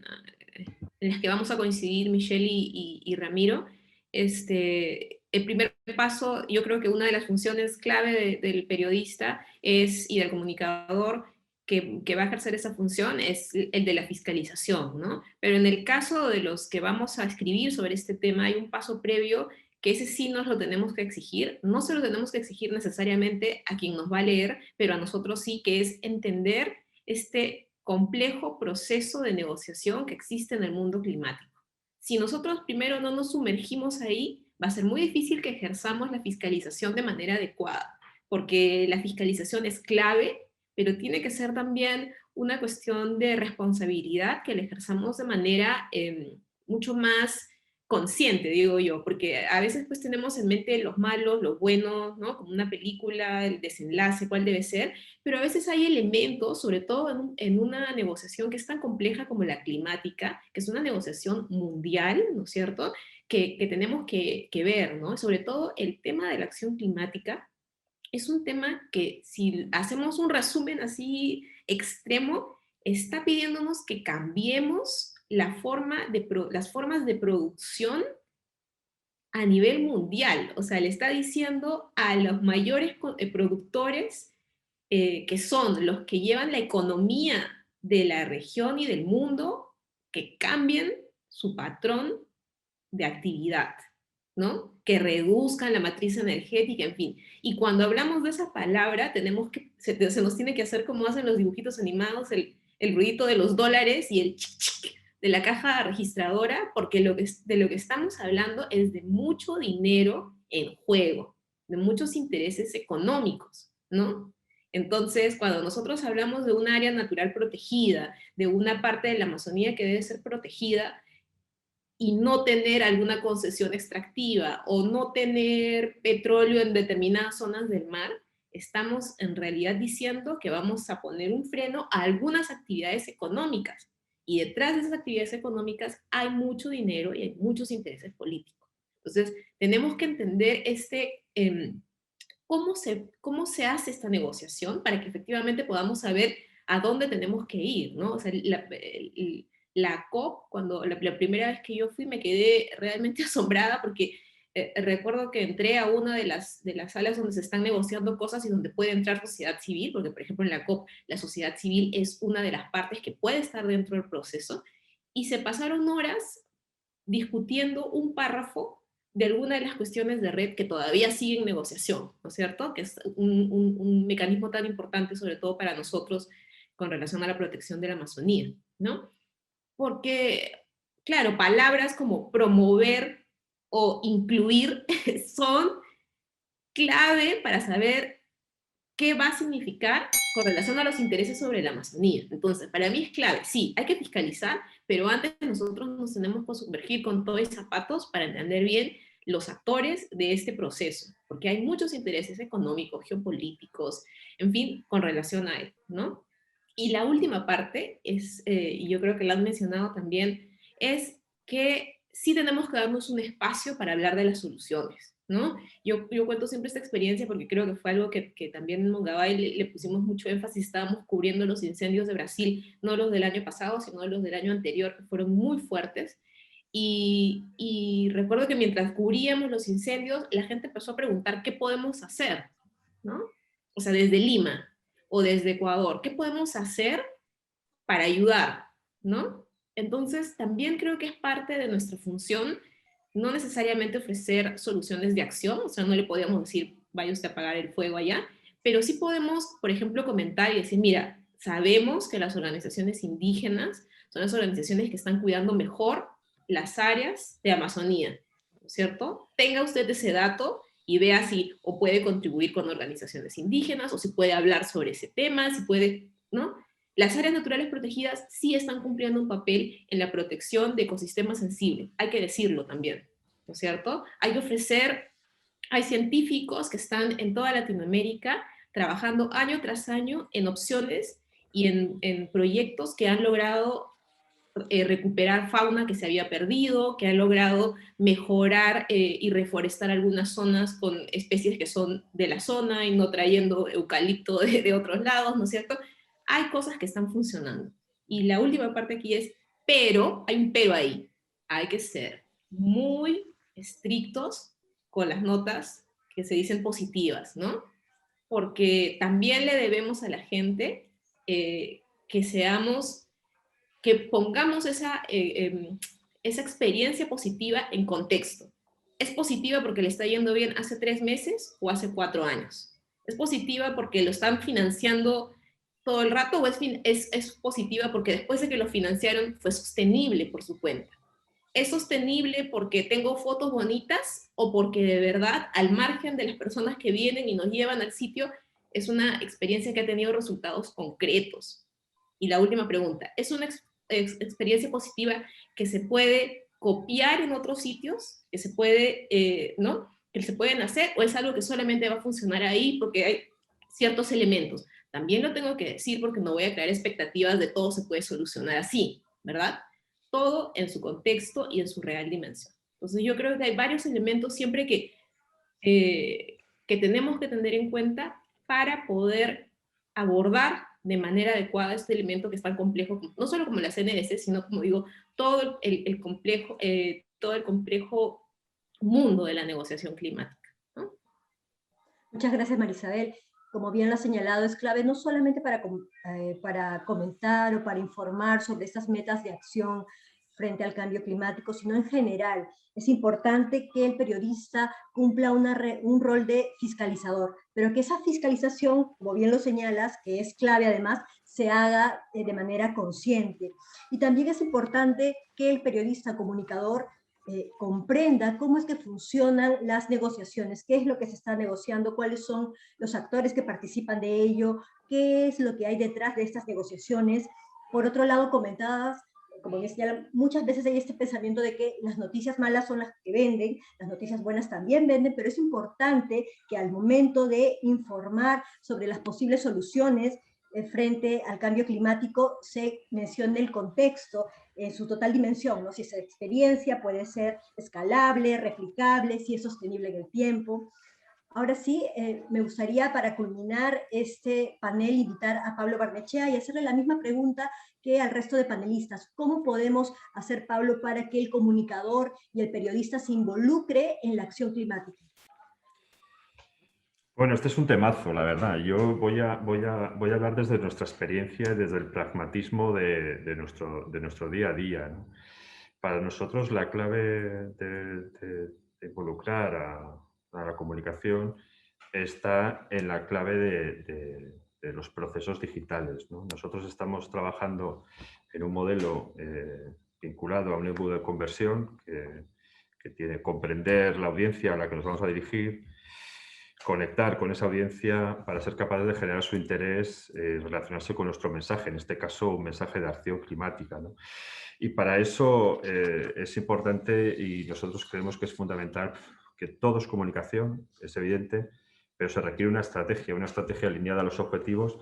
las que vamos a coincidir Michelle y Ramiro. El primer paso, yo creo que una de las funciones clave del periodista y del comunicador que va a ejercer esa función es el de la fiscalización, ¿no? Pero en el caso de los que vamos a escribir sobre este tema, hay un paso previo que ese sí nos lo tenemos que exigir. No se lo tenemos que exigir necesariamente a quien nos va a leer, pero a nosotros sí, que es entender este complejo proceso de negociación que existe en el mundo climático. Si nosotros primero no nos sumergimos ahí, va a ser muy difícil que ejerzamos la fiscalización de manera adecuada, porque la fiscalización es clave, pero tiene que ser también una cuestión de responsabilidad que la ejerzamos de manera mucho más consciente, digo yo, porque a veces pues tenemos en mente los malos, los buenos, ¿no? Como una película, el desenlace, cuál debe ser, pero a veces hay elementos, sobre todo en una negociación que es tan compleja como la climática, que es una negociación mundial, ¿no es cierto?, que tenemos que ver, ¿no? Sobre todo el tema de la acción climática es un tema que, si hacemos un resumen así extremo, está pidiéndonos que cambiemos las formas de producción a nivel mundial. O sea, le está diciendo a los mayores productores, que son los que llevan la economía de la región y del mundo, que cambien su patrón de actividad, ¿no? Que reduzcan la matriz energética, en fin. Y cuando hablamos de esa palabra, se nos tiene que hacer como hacen los dibujitos animados, el ruidito de los dólares y el chic chic de la caja registradora, porque de lo que estamos hablando es de mucho dinero en juego, de muchos intereses económicos, ¿no? Entonces, cuando nosotros hablamos de un área natural protegida, de una parte de la Amazonía que debe ser protegida, y no tener alguna concesión extractiva o no tener petróleo en determinadas zonas del mar, estamos en realidad diciendo que vamos a poner un freno a algunas actividades económicas. Y detrás de esas actividades económicas hay mucho dinero y hay muchos intereses políticos. Entonces, tenemos que entender cómo se hace esta negociación para que efectivamente podamos saber a dónde tenemos que ir, ¿no? O sea, la COP, cuando la primera vez que yo fui, me quedé realmente asombrada porque recuerdo que entré a una de las salas donde se están negociando cosas y donde puede entrar sociedad civil, porque por ejemplo en la COP la sociedad civil es una de las partes que puede estar dentro del proceso, y se pasaron horas discutiendo un párrafo de alguna de las cuestiones de red que todavía sigue en negociación, ¿no es cierto? Que es un mecanismo tan importante, sobre todo para nosotros, con relación a la protección de la Amazonía, ¿no? Porque, claro, palabras como promover o incluir son clave para saber qué va a significar con relación a los intereses sobre la Amazonía. Entonces, para mí es clave, sí, hay que fiscalizar, pero antes nosotros nos tenemos que sumergir con todos los zapatos para entender bien los actores de este proceso, porque hay muchos intereses económicos, geopolíticos, en fin, con relación a él, ¿no? Y la última parte es, y yo creo que la han mencionado también, es que sí tenemos que darnos un espacio para hablar de las soluciones, ¿no? Yo cuento siempre esta experiencia porque creo que fue algo que también en Mongabay le pusimos mucho énfasis. Estábamos cubriendo los incendios de Brasil, no los del año pasado, sino los del año anterior, que fueron muy fuertes. Y recuerdo que mientras cubríamos los incendios, la gente empezó a preguntar qué podemos hacer, ¿no? O sea, desde Lima o desde Ecuador, ¿qué podemos hacer para ayudar, ¿no? Entonces, también creo que es parte de nuestra función no necesariamente ofrecer soluciones de acción, o sea, no le podíamos decir, vaya usted a apagar el fuego allá, pero sí podemos, por ejemplo, comentar y decir, mira, sabemos que las organizaciones indígenas son las organizaciones que están cuidando mejor las áreas de Amazonía, ¿no es cierto? Tenga usted ese dato y vea si o puede contribuir con organizaciones indígenas, o si puede hablar sobre ese tema, si puede, ¿no? Las áreas naturales protegidas sí están cumpliendo un papel en la protección de ecosistemas sensibles, hay que decirlo también, ¿no es cierto? Hay que ofrecer, hay científicos que están en toda Latinoamérica trabajando año tras año en opciones y en proyectos que han logrado recuperar fauna que se había perdido, que han logrado mejorar y reforestar algunas zonas con especies que son de la zona y no trayendo eucalipto de otros lados, ¿no es cierto? Hay cosas que están funcionando. Y la última parte aquí es, pero, hay un pero ahí, hay que ser muy estrictos con las notas que se dicen positivas, ¿no? Porque también le debemos a la gente que pongamos esa experiencia positiva en contexto. ¿Es positiva porque le está yendo bien hace 3 meses o hace 4 años? ¿Es positiva porque lo están financiando todo el rato o es positiva porque después de que lo financiaron fue sostenible por su cuenta? ¿Es sostenible porque tengo fotos bonitas o porque de verdad, al margen de las personas que vienen y nos llevan al sitio, es una experiencia que ha tenido resultados concretos? Y la última pregunta, ¿es una experiencia positiva que se puede copiar en otros sitios, que se puede, ¿no? que se pueden hacer, o es algo que solamente va a funcionar ahí porque hay ciertos elementos? También lo tengo que decir porque no voy a crear expectativas de todo se puede solucionar así, ¿verdad? Todo en su contexto y en su real dimensión. Entonces yo creo que hay varios elementos siempre que tenemos que tener en cuenta para poder abordar de manera adecuada este elemento que es tan complejo, no solo como la CNS, sino, como digo, todo el complejo mundo de la negociación climática, ¿no? Muchas gracias, Marisabel. Como bien lo ha señalado, es clave no solamente para comentar o para informar sobre estas metas de acción frente al cambio climático, sino en general. Es importante que el periodista cumpla un rol de fiscalizador, pero que esa fiscalización, como bien lo señalas, que es clave además, se haga de manera consciente. Y también es importante que el periodista comunicador comprenda cómo es que funcionan las negociaciones, qué es lo que se está negociando, cuáles son los actores que participan de ello, qué es lo que hay detrás de estas negociaciones. Por otro lado, comentadas, como bien señalan, muchas veces hay este pensamiento de que las noticias malas son las que venden, las noticias buenas también venden, pero es importante que al momento de informar sobre las posibles soluciones frente al cambio climático se mencione el contexto en su total dimensión, ¿no? Si esa experiencia puede ser escalable, replicable, si es sostenible en el tiempo. Ahora sí, me gustaría para culminar este panel invitar a Pablo Barnechea y hacerle la misma pregunta que al resto de panelistas. ¿Cómo podemos hacer, Pablo, para que el comunicador y el periodista se involucre en la acción climática? Bueno, este es un temazo, la verdad. Yo voy a hablar desde nuestra experiencia, desde el pragmatismo de nuestro día a día, ¿no? Para nosotros la clave de involucrar a la comunicación está en la clave de los procesos digitales, ¿no? Nosotros estamos trabajando en un modelo vinculado a un embudo de conversión que tiene que comprender la audiencia a la que nos vamos a dirigir, conectar con esa audiencia para ser capaces de generar su interés, relacionarse con nuestro mensaje, en este caso un mensaje de acción climática, ¿no? Y para eso es importante, y nosotros creemos que es fundamental, que todo es comunicación, es evidente, pero se requiere una estrategia alineada a los objetivos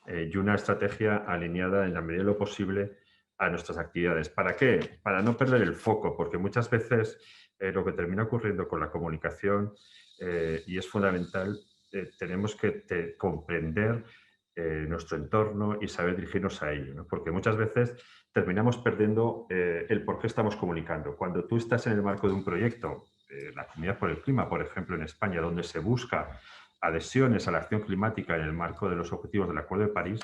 y una estrategia alineada en la medida de lo posible a nuestras actividades. ¿Para qué? Para no perder el foco, porque muchas veces lo que termina ocurriendo con la comunicación, y es fundamental, tenemos que comprender nuestro entorno y saber dirigirnos a ello, ¿no? Porque muchas veces terminamos perdiendo el por qué estamos comunicando. Cuando tú estás en el marco de un proyecto, la Comunidad por el Clima, por ejemplo, en España, donde se busca adhesiones a la acción climática en el marco de los objetivos del Acuerdo de París,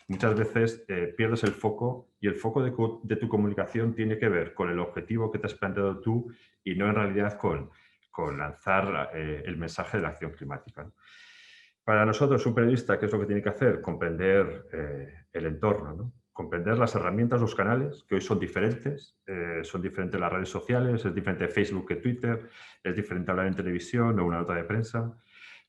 muchas veces pierdes el foco, y el foco de tu comunicación tiene que ver con el objetivo que te has planteado tú y no en realidad con lanzar el mensaje de la acción climática, ¿no? Para nosotros, un periodista, ¿qué es lo que tiene que hacer? Comprender el entorno, ¿no? Comprender las herramientas, los canales, que hoy son diferentes las redes sociales, es diferente Facebook que Twitter, es diferente hablar en televisión o una nota de prensa.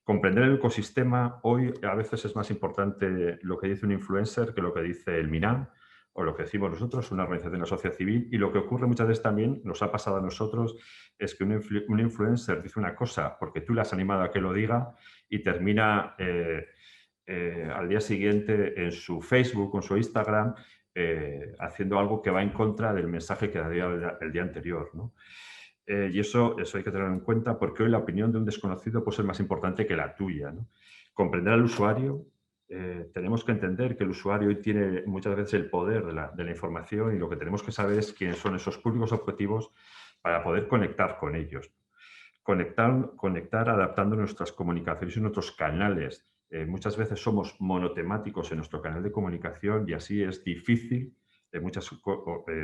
Comprender el ecosistema, hoy a veces es más importante lo que dice un influencer que lo que dice el MINAM o lo que decimos nosotros, una organización de la sociedad civil, y lo que ocurre muchas veces también, nos ha pasado a nosotros, es que un influencer dice una cosa porque tú le has animado a que lo diga y termina al día siguiente en su Facebook o en su Instagram haciendo algo que va en contra del mensaje que dio el día anterior, ¿no? Y eso hay que tenerlo en cuenta porque hoy la opinión de un desconocido puede ser más importante que la tuya, ¿no? Comprender al usuario, tenemos que entender que el usuario hoy tiene muchas veces el poder de la información y lo que tenemos que saber es quiénes son esos públicos objetivos para poder conectar con ellos. Conectar adaptando nuestras comunicaciones y nuestros canales. Muchas veces somos monotemáticos en nuestro canal de comunicación y así es difícil en muchas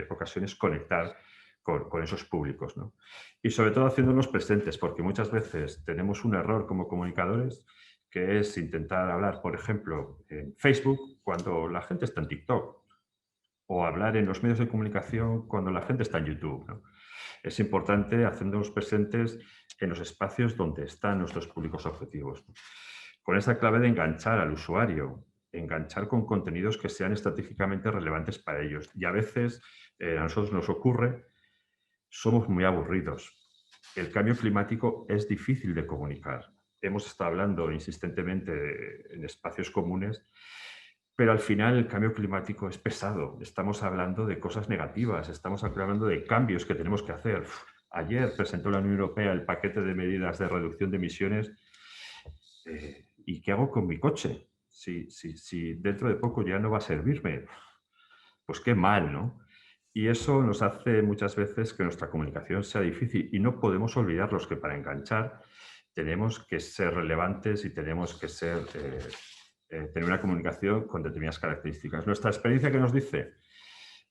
ocasiones conectar con esos públicos, ¿no? Y sobre todo haciéndonos presentes, porque muchas veces tenemos un error como comunicadores que es intentar hablar, por ejemplo, en Facebook cuando la gente está en TikTok o hablar en los medios de comunicación cuando la gente está en YouTube, ¿no? Es importante hacernos presentes en los espacios donde están nuestros públicos objetivos, ¿no? Con esa clave de enganchar al usuario, enganchar con contenidos que sean estratégicamente relevantes para ellos. Y a veces a nosotros nos ocurre, somos muy aburridos. El cambio climático es difícil de comunicar. Hemos estado hablando insistentemente en espacios comunes, pero al final el cambio climático es pesado. Estamos hablando de cosas negativas, estamos hablando de cambios que tenemos que hacer. Ayer presentó la Unión Europea el paquete de medidas de reducción de emisiones. ¿Y qué hago con mi coche? Si dentro de poco ya no va a servirme, pues qué mal, ¿no? Y eso nos hace muchas veces que nuestra comunicación sea difícil y no podemos olvidarlos que para enganchar tenemos que ser relevantes y tenemos que tener una comunicación con determinadas características. Nuestra experiencia que nos dice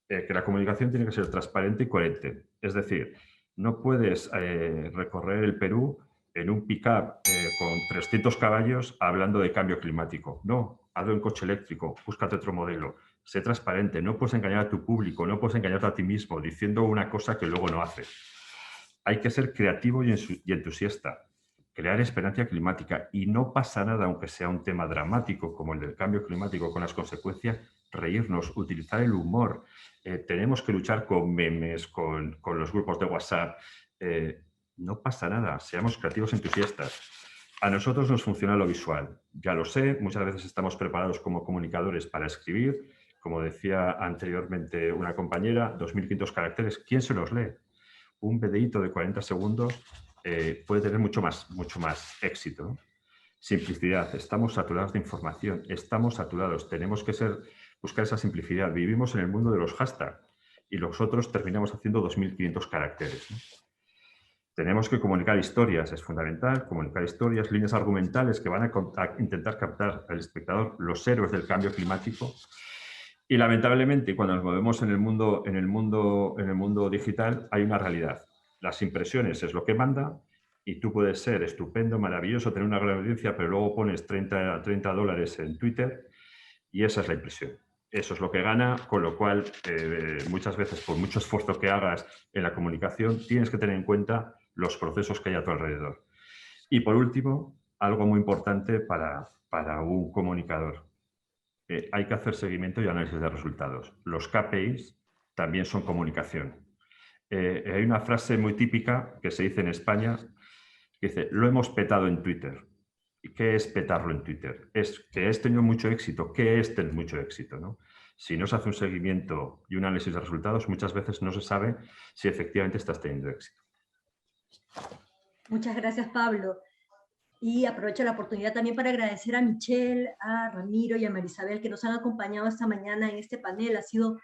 que la comunicación tiene que ser transparente y coherente. Es decir, no puedes recorrer el Perú en un pick-up con 300 caballos hablando de cambio climático. No, hazlo en coche eléctrico, búscate otro modelo. Sé transparente, no puedes engañar a tu público, no puedes engañarte a ti mismo diciendo una cosa que luego no haces. Hay que ser creativo y entusiasta, crear esperanza climática y no pasa nada, aunque sea un tema dramático como el del cambio climático con las consecuencias, reírnos, utilizar el humor. Tenemos que luchar con memes, con los grupos de WhatsApp. No pasa nada, seamos creativos y entusiastas. A nosotros nos funciona lo visual, ya lo sé, muchas veces estamos preparados como comunicadores para escribir. Como decía anteriormente una compañera, 2.500 caracteres, ¿quién se los lee? Un videíto de 40 segundos puede tener mucho más éxito, ¿no? Simplicidad, estamos saturados de información, estamos saturados, tenemos que buscar esa simplicidad. Vivimos en el mundo de los hashtags y nosotros terminamos haciendo 2.500 caracteres, ¿no? Tenemos que comunicar historias, es fundamental, comunicar historias, líneas argumentales que van a intentar captar al espectador los héroes del cambio climático. Y lamentablemente, cuando nos movemos en el mundo digital, hay una realidad. Las impresiones es lo que manda y tú puedes ser estupendo, maravilloso, tener una gran audiencia, pero luego pones $30 en Twitter y esa es la impresión. Eso es lo que gana, con lo cual muchas veces, por mucho esfuerzo que hagas en la comunicación, tienes que tener en cuenta los procesos que hay a tu alrededor. Y por último, algo muy importante para un comunicador. Hay que hacer seguimiento y análisis de resultados. Los KPIs también son comunicación. Hay una frase muy típica que se dice en España, que dice, lo hemos petado en Twitter. ¿Y qué es petarlo en Twitter? Es que has tenido mucho éxito. ¿Qué es tener mucho éxito, ¿no? Si no se hace un seguimiento y un análisis de resultados, muchas veces no se sabe si efectivamente estás teniendo éxito. Muchas gracias, Pablo. Y aprovecho la oportunidad también para agradecer a Michelle, a Ramiro y a Marisabel que nos han acompañado esta mañana en este panel. Ha sido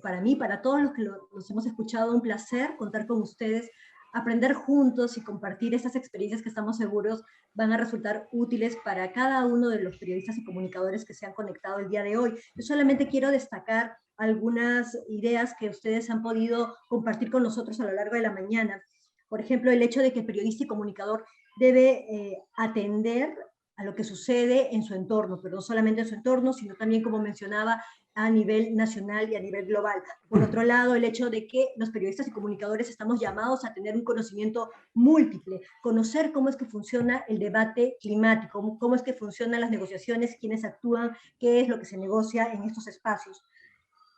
para mí, para todos los que los hemos escuchado, un placer contar con ustedes, aprender juntos y compartir esas experiencias que estamos seguros van a resultar útiles para cada uno de los periodistas y comunicadores que se han conectado el día de hoy. Yo solamente quiero destacar algunas ideas que ustedes han podido compartir con nosotros a lo largo de la mañana. Por ejemplo, el hecho de que el periodista y comunicador debe atender a lo que sucede en su entorno, pero no solamente en su entorno, sino también, como mencionaba, a nivel nacional y a nivel global. Por otro lado, el hecho de que los periodistas y comunicadores estamos llamados a tener un conocimiento múltiple, conocer cómo es que funciona el debate climático, cómo es que funcionan las negociaciones, quiénes actúan, qué es lo que se negocia en estos espacios.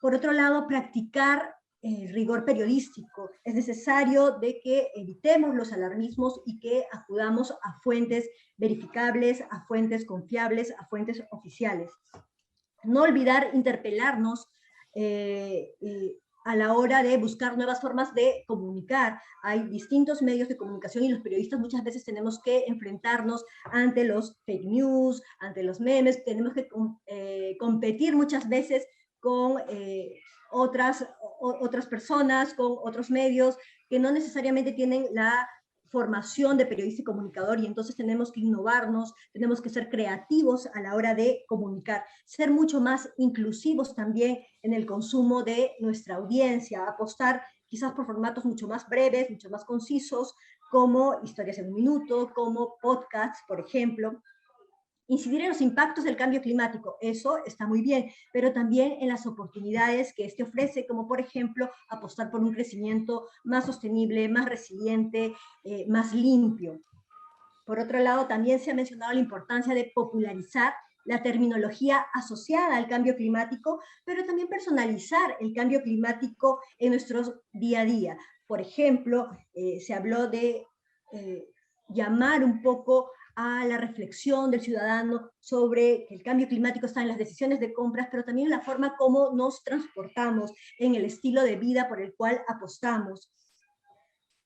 Por otro lado, practicar el rigor periodístico. Es necesario de que evitemos los alarmismos y que acudamos a fuentes verificables, a fuentes confiables, a fuentes oficiales. No olvidar interpelarnos a la hora de buscar nuevas formas de comunicar. Hay distintos medios de comunicación y los periodistas muchas veces tenemos que enfrentarnos ante los fake news, ante los memes, tenemos que competir muchas veces con otras personas, con otros medios que no necesariamente tienen la formación de periodista y comunicador, y entonces tenemos que innovarnos, tenemos que ser creativos a la hora de comunicar, ser mucho más inclusivos también en el consumo de nuestra audiencia, apostar quizás por formatos mucho más breves, mucho más concisos, como historias en un minuto, como podcasts, por ejemplo. Incidir en los impactos del cambio climático, eso está muy bien, pero también en las oportunidades que este ofrece, como por ejemplo apostar por un crecimiento más sostenible, más resiliente, más limpio. Por otro lado, también se ha mencionado la importancia de popularizar la terminología asociada al cambio climático, pero también personalizar el cambio climático en nuestro día a día. Por ejemplo, se habló de llamar un poco a la reflexión del ciudadano sobre que el cambio climático está en las decisiones de compras, pero también en la forma como nos transportamos, en el estilo de vida por el cual apostamos.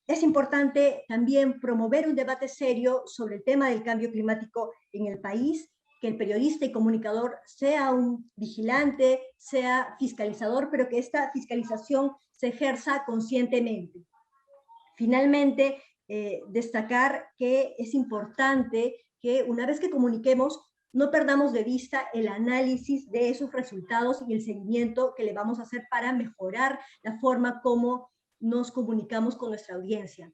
Es importante también promover un debate serio sobre el tema del cambio climático en el país, que el periodista y comunicador sea un vigilante, sea fiscalizador, pero que esta fiscalización se ejerza conscientemente. Finalmente, destacar que es importante que una vez que comuniquemos, no perdamos de vista el análisis de esos resultados y el seguimiento que le vamos a hacer para mejorar la forma como nos comunicamos con nuestra audiencia.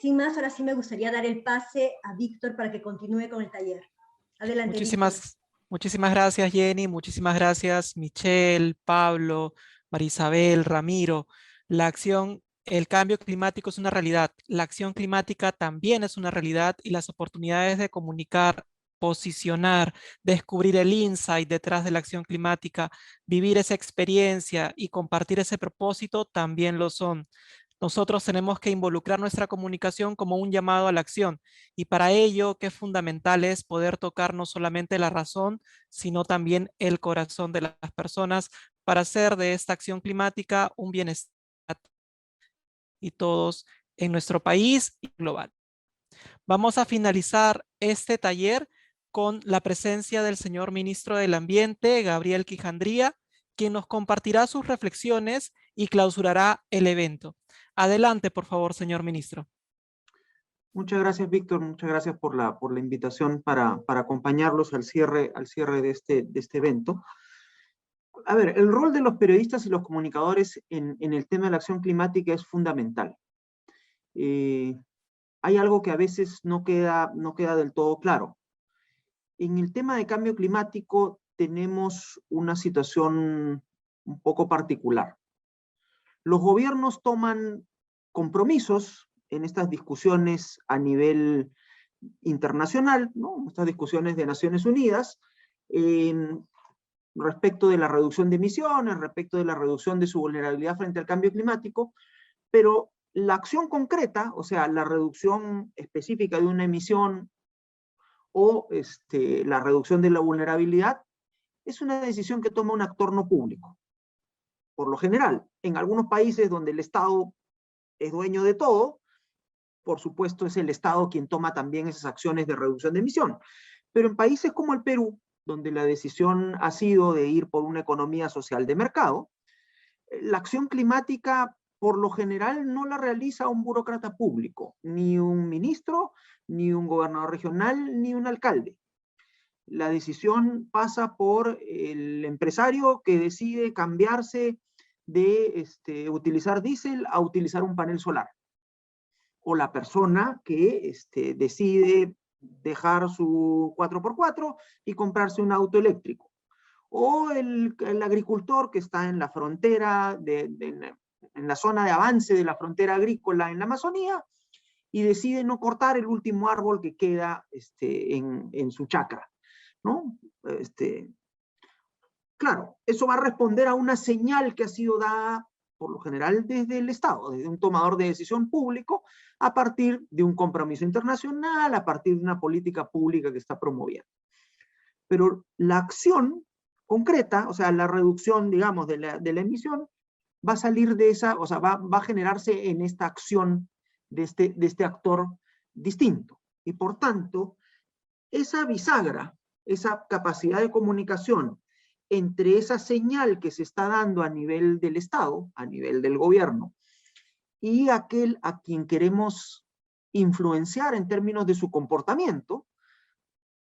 Sin más, ahora sí me gustaría dar el pase a Víctor para que continúe con el taller. Adelante, muchísimas gracias, Jenny. Muchísimas gracias, Michelle, Pablo, Marisabel, Ramiro. El cambio climático es una realidad. La acción climática también es una realidad y las oportunidades de comunicar, posicionar, descubrir el insight detrás de la acción climática, vivir esa experiencia y compartir ese propósito también lo son. Nosotros tenemos que involucrar nuestra comunicación como un llamado a la acción y para ello que es fundamental es poder tocar no solamente la razón, sino también el corazón de las personas para hacer de esta acción climática un bienestar y todos en nuestro país y global. Vamos a finalizar este taller con la presencia del señor Ministro del Ambiente, Gabriel Quijandría, quien nos compartirá sus reflexiones y clausurará el evento. Adelante, por favor, señor Ministro. Muchas gracias, Víctor. Muchas gracias por la invitación para acompañarlos al cierre de este evento. A ver, el rol de los periodistas y los comunicadores en el tema de la acción climática es fundamental. Hay algo que a veces no queda del todo claro. En el tema de cambio climático tenemos una situación un poco particular. Los gobiernos toman compromisos en estas discusiones a nivel internacional, ¿no? Estas discusiones de Naciones Unidas, respecto de la reducción de emisiones, respecto de la reducción de su vulnerabilidad frente al cambio climático, pero la acción concreta, o sea, la reducción específica de una emisión o la reducción de la vulnerabilidad, es una decisión que toma un actor no público. Por lo general, en algunos países donde el Estado es dueño de todo, por supuesto es el Estado quien toma también esas acciones de reducción de emisión. Pero en países como el Perú, donde la decisión ha sido de ir por una economía social de mercado, la acción climática por lo general no la realiza un burócrata público, ni un ministro, ni un gobernador regional, ni un alcalde. La decisión pasa por el empresario que decide cambiarse de utilizar diésel a utilizar un panel solar. O la persona que decide dejar su 4x4 y comprarse un auto eléctrico. O el agricultor que está en la frontera, en la zona de avance de la frontera agrícola en la Amazonía, y decide no cortar el último árbol que queda en su chacra, ¿no? Claro, eso va a responder a una señal que ha sido dada por lo general desde el Estado, desde un tomador de decisión público, a partir de un compromiso internacional, a partir de una política pública que está promoviendo. Pero la acción concreta, o sea, la reducción, digamos, de la emisión, va a salir de esa, o sea, va a generarse en esta acción de este actor distinto. Y por tanto, esa bisagra, esa capacidad de comunicación entre esa señal que se está dando a nivel del Estado, a nivel del gobierno, y aquel a quien queremos influenciar en términos de su comportamiento,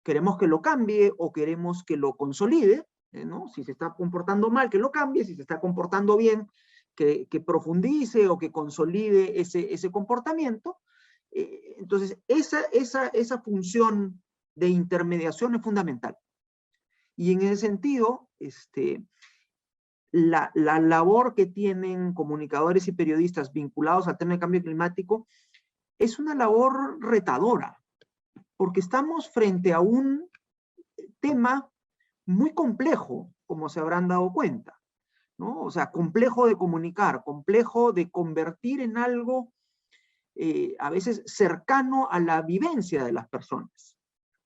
queremos que lo cambie o queremos que lo consolide, ¿no? Si se está comportando mal, que lo cambie; si se está comportando bien, que profundice o que consolide ese comportamiento. Entonces, esa función de intermediación es fundamental. Y en ese sentido, la labor que tienen comunicadores y periodistas vinculados al tema del cambio climático es una labor retadora, porque estamos frente a un tema muy complejo, como se habrán dado cuenta, ¿no? O sea, complejo de comunicar, complejo de convertir en algo a veces cercano a la vivencia de las personas.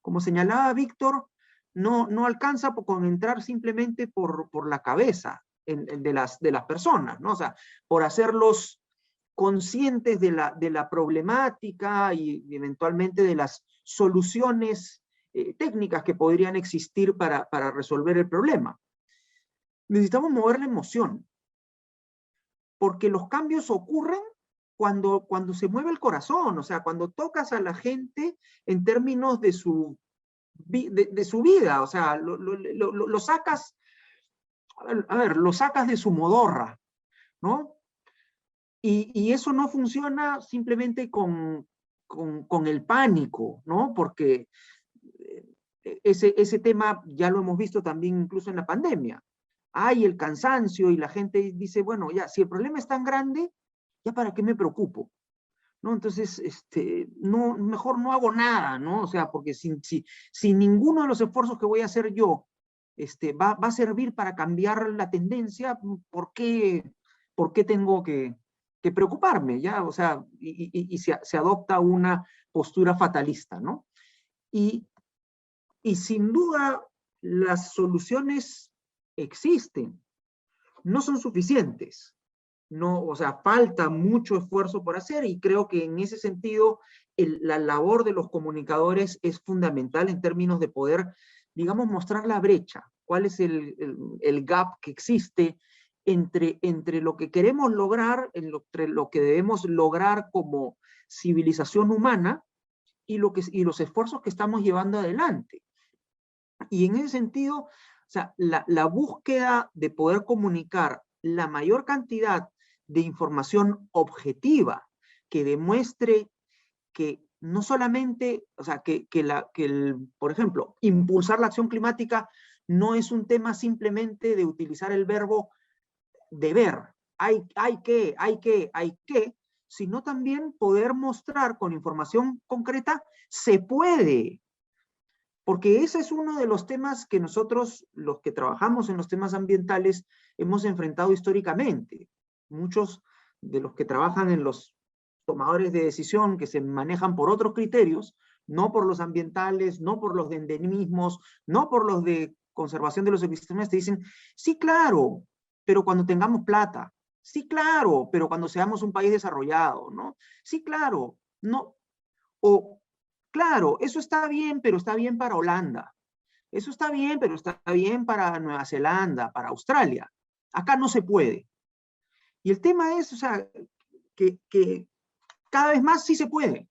Como señalaba Víctor, no alcanza con entrar simplemente por la cabeza de las personas, ¿no? O sea, por hacerlos conscientes de la problemática y eventualmente de las soluciones técnicas que podrían existir para resolver el problema. Necesitamos mover la emoción, porque los cambios ocurren cuando se mueve el corazón, o sea, cuando tocas a la gente en términos de su vida, o sea, lo sacas, a ver, lo sacas de su modorra, ¿no? Y eso no funciona simplemente con el pánico, ¿no? Porque ese tema ya lo hemos visto también incluso en la pandemia. Hay el cansancio y la gente dice, bueno, ya, si el problema es tan grande, ¿ya para qué me preocupo? ¿No? Entonces, mejor no hago nada, ¿no? O sea, porque si ninguno de los esfuerzos que voy a hacer yo va a servir para cambiar la tendencia, ¿por qué tengo que preocuparme? ¿Ya? O sea, y se adopta una postura fatalista, ¿no? Y sin duda, las soluciones existen, no son suficientes. No, o sea, falta mucho esfuerzo por hacer, y creo que en ese sentido la labor de los comunicadores es fundamental en términos de poder, digamos, mostrar la brecha, cuál es el gap que existe entre lo que queremos lograr, entre lo que debemos lograr como civilización humana y los esfuerzos que estamos llevando adelante. Y en ese sentido, o sea, la búsqueda de poder comunicar la mayor cantidad de información objetiva que demuestre que no solamente, o sea, por ejemplo, impulsar la acción climática no es un tema simplemente de utilizar el verbo deber, hay que, sino también poder mostrar con información concreta, se puede. Porque ese es uno de los temas que nosotros, los que trabajamos en los temas ambientales, hemos enfrentado históricamente. Muchos de los que trabajan en los tomadores de decisión que se manejan por otros criterios, no por los ambientales, no por los de endemismos, no por los de conservación de los ecosistemas, te dicen, sí, claro, pero cuando tengamos plata. Sí, claro, pero cuando seamos un país desarrollado, ¿no? Sí, claro, no. O, claro, eso está bien, pero está bien para Holanda. Eso está bien, pero está bien para Nueva Zelanda, para Australia. Acá no se puede. Y el tema es, o sea, que cada vez más sí se puede.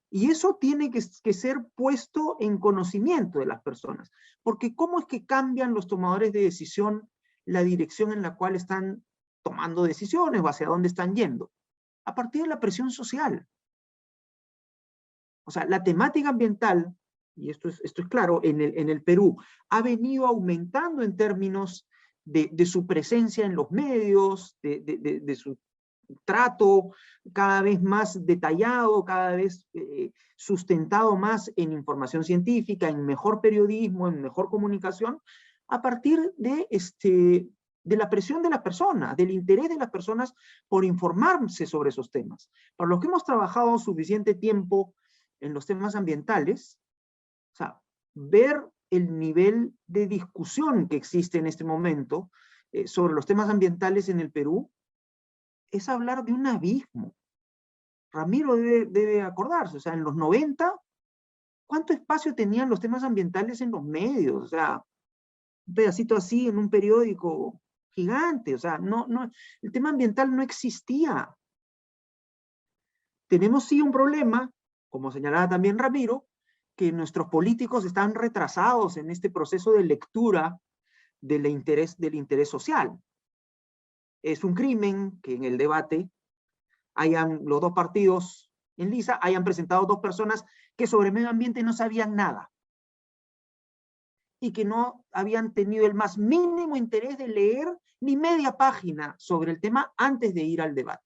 Y eso tiene que ser puesto en conocimiento de las personas. Porque ¿cómo es que cambian los tomadores de decisión la dirección en la cual están tomando decisiones o hacia dónde están yendo? A partir de la presión social. O sea, la temática ambiental, y esto es claro, en el Perú, ha venido aumentando en términos de su presencia en los medios, de su trato cada vez más detallado, cada vez sustentado más en información científica, en mejor periodismo, en mejor comunicación, a partir de la presión de las personas, del interés de las personas por informarse sobre esos temas. Para los que hemos trabajado suficiente tiempo en los temas ambientales, o sea, ver el nivel de discusión que existe en este momento sobre los temas ambientales en el Perú, es hablar de un abismo. Ramiro debe acordarse, o sea, en los 90, ¿cuánto espacio tenían los temas ambientales en los medios? O sea, un pedacito así en un periódico gigante, o sea, el tema ambiental no existía. Tenemos sí un problema, como señalaba también Ramiro, que nuestros políticos están retrasados en este proceso de lectura del interés social. Es un crimen que en el debate los dos partidos en lisa hayan presentado dos personas que sobre medio ambiente no sabían nada y que no habían tenido el más mínimo interés de leer ni media página sobre el tema antes de ir al debate.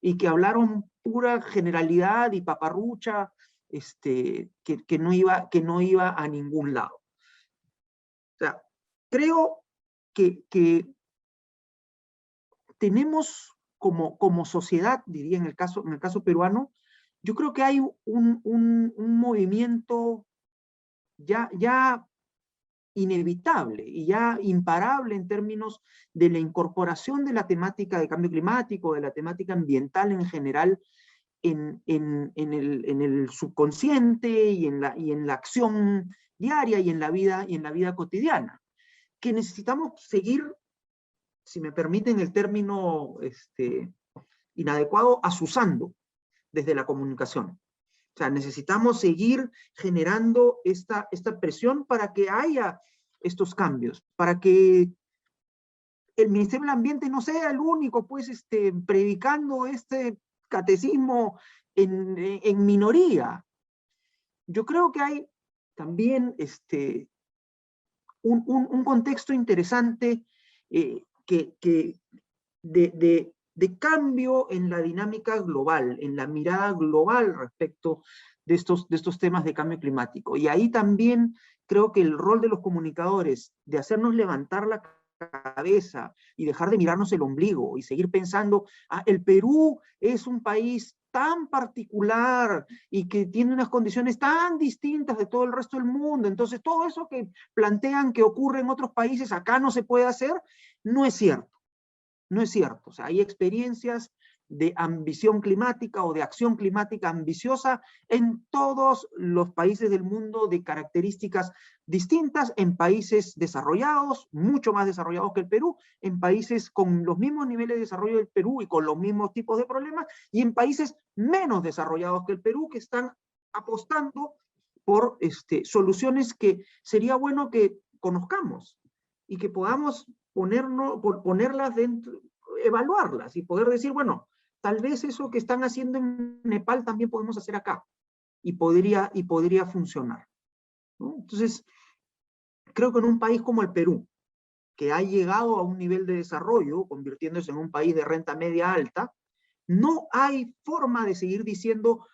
Y que hablaron pura generalidad y paparrucha que no iba a ningún lado. O sea, creo que tenemos como sociedad, diría en el caso peruano, yo creo que hay un movimiento ya inevitable y ya imparable en términos de la incorporación de la temática de cambio climático, de la temática ambiental en general, en el subconsciente y en la acción diaria y en la vida cotidiana, que necesitamos seguir, si me permiten el término inadecuado, azuzando desde la comunicación. O sea, necesitamos seguir generando esta presión para que haya estos cambios, para que el Ministerio del Ambiente no sea el único, pues, predicando este catecismo en minoría. Yo creo que hay también un contexto interesante de cambio en la dinámica global, en la mirada global respecto de estos temas de cambio climático. Y ahí también creo que el rol de los comunicadores, de hacernos levantar la cabeza y dejar de mirarnos el ombligo y seguir pensando, el Perú es un país tan particular y que tiene unas condiciones tan distintas de todo el resto del mundo, entonces todo eso que plantean que ocurre en otros países acá no se puede hacer, no es cierto. No es cierto. O sea, hay experiencias de ambición climática o de acción climática ambiciosa en todos los países del mundo, de características distintas, en países desarrollados, mucho más desarrollados que el Perú, en países con los mismos niveles de desarrollo del Perú y con los mismos tipos de problemas, y en países menos desarrollados que el Perú, que están apostando por soluciones que sería bueno que conozcamos y que podamos ponerlas dentro, evaluarlas y poder decir, bueno, tal vez eso que están haciendo en Nepal también podemos hacer acá y podría funcionar, ¿no? Entonces, creo que en un país como el Perú, que ha llegado a un nivel de desarrollo, convirtiéndose en un país de renta media alta, no hay forma de seguir diciendo,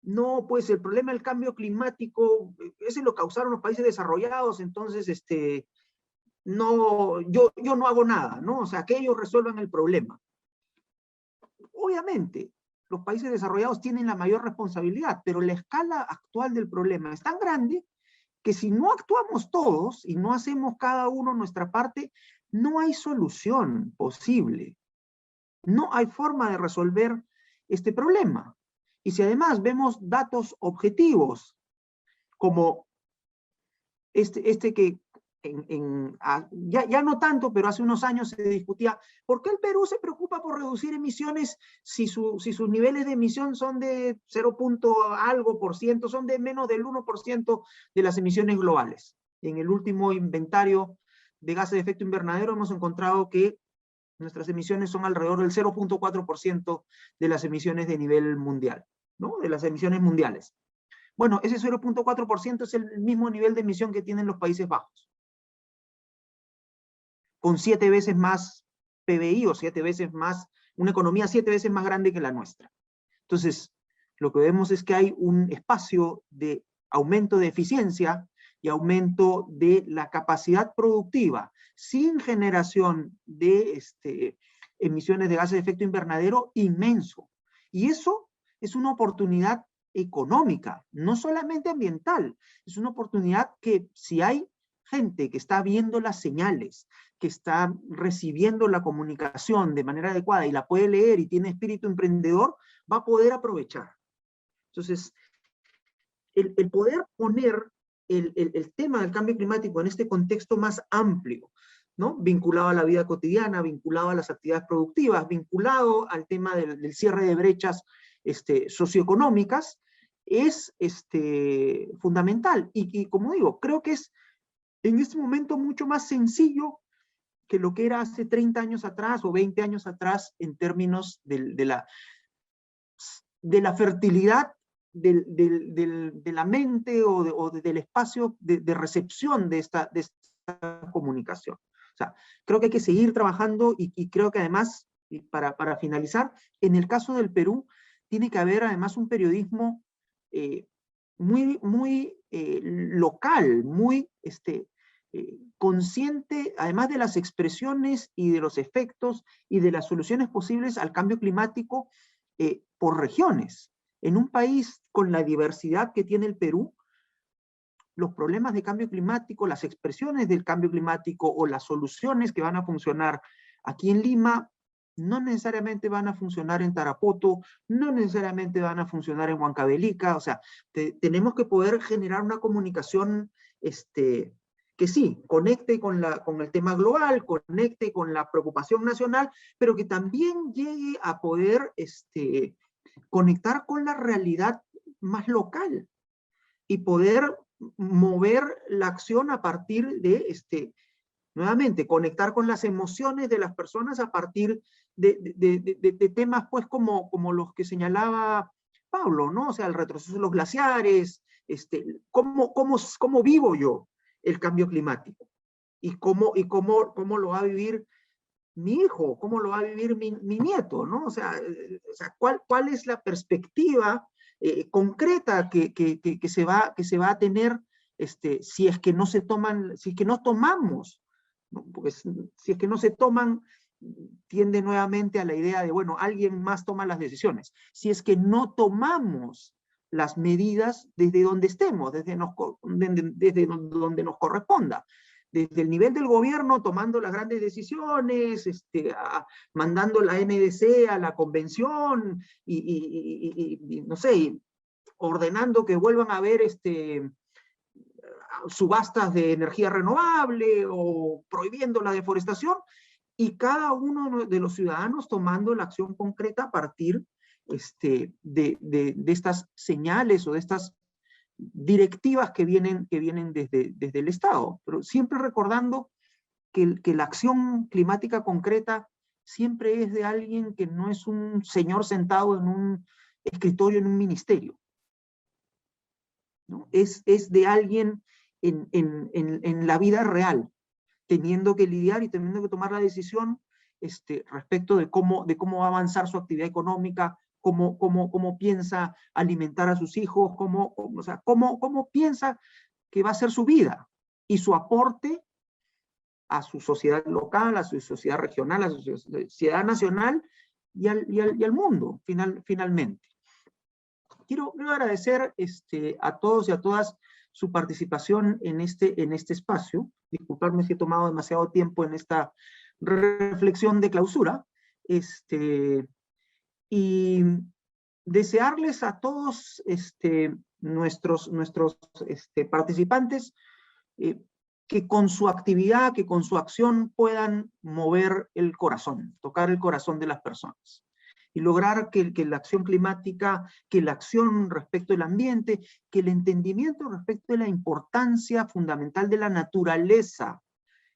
no, pues el problema del cambio climático, ese lo causaron los países desarrollados, entonces, no, yo no hago nada, ¿no? O sea, que ellos resuelvan el problema. Obviamente, los países desarrollados tienen la mayor responsabilidad, pero la escala actual del problema es tan grande que si no actuamos todos y no hacemos cada uno nuestra parte, no hay solución posible. No hay forma de resolver este problema. Y si además vemos datos objetivos, como este que ya no tanto, pero hace unos años se discutía, ¿por qué el Perú se preocupa por reducir emisiones si sus niveles de emisión son de 0. algo por ciento, son de menos del 1% de las emisiones globales? Y en el último inventario de gases de efecto invernadero hemos encontrado que nuestras emisiones son alrededor del 0.4% de las emisiones de nivel mundial. ¿no? De las emisiones mundiales. Bueno, ese 0.4% es el mismo nivel de emisión que tienen los Países Bajos, con 7 veces más PBI o 7 veces más, una economía 7 veces más grande que la nuestra. Entonces, lo que vemos es que hay un espacio de aumento de eficiencia y aumento de la capacidad productiva, sin generación de emisiones de gases de efecto invernadero inmenso. Y eso es una oportunidad económica, no solamente ambiental, es una oportunidad que si hay gente que está viendo las señales, que está recibiendo la comunicación de manera adecuada y la puede leer y tiene espíritu emprendedor, va a poder aprovechar. Entonces, el poder poner el tema del cambio climático en este contexto más amplio, ¿no? Vinculado a la vida cotidiana, vinculado a las actividades productivas, vinculado al tema del cierre de brechas socioeconómicas, es fundamental. Y como digo, creo que es en este momento mucho más sencillo que lo que era hace 30 años atrás o 20 años atrás en términos de la fertilidad de la mente o del espacio de recepción de esta comunicación. O sea, creo que hay que seguir trabajando y creo que además, y para finalizar, en el caso del Perú, tiene que haber además un periodismo muy local, muy consciente, además de las expresiones y de los efectos y de las soluciones posibles al cambio climático por regiones. En un país con la diversidad que tiene el Perú, los problemas de cambio climático, las expresiones del cambio climático o las soluciones que van a funcionar aquí en Lima, no necesariamente van a funcionar en Tarapoto, no necesariamente van a funcionar en Huancavelica. O sea, tenemos que poder generar una comunicación que sí, conecte con el tema global, conecte con la preocupación nacional, pero que también llegue a poder conectar con la realidad más local y poder mover la acción a partir de, nuevamente, conectar con las emociones de las personas a partir de temas pues como los que señalaba Pablo, ¿no? O sea, el retroceso de los glaciares, cómo vivo yo el cambio climático y cómo lo va a vivir mi hijo, cómo lo va a vivir mi nieto, ¿no? O sea, ¿cuál es la perspectiva concreta que se va a tener si es que no se toman, si es que no tomamos, ¿no? Porque si es que no se toman, tiende nuevamente a la idea de, bueno, alguien más toma las decisiones. Si es que no tomamos las medidas desde donde estemos, desde donde nos corresponda, desde el nivel del gobierno tomando las grandes decisiones, mandando la NDC a la convención y no sé, ordenando que vuelvan a haber subastas de energía renovable o prohibiendo la deforestación, y cada uno de los ciudadanos tomando la acción concreta a partir de estas señales o de estas directivas que vienen desde el Estado, pero siempre recordando que la acción climática concreta siempre es de alguien que no es un señor sentado en un escritorio en un ministerio, ¿no? Es de alguien en la vida real, teniendo que lidiar y teniendo que tomar la decisión respecto de cómo va a avanzar su actividad económica, cómo piensa alimentar a sus hijos, cómo piensa que va a ser su vida y su aporte a su sociedad local, a su sociedad regional, a su sociedad nacional y al mundo, finalmente. Quiero agradecer a todos y a todas su participación en este espacio. Disculparme si he tomado demasiado tiempo en esta reflexión de clausura. Y desearles a todos nuestros participantes que con su actividad, que con su acción puedan mover el corazón, tocar el corazón de las personas y lograr que la acción climática, que la acción respecto al ambiente, que el entendimiento respecto de la importancia fundamental de la naturaleza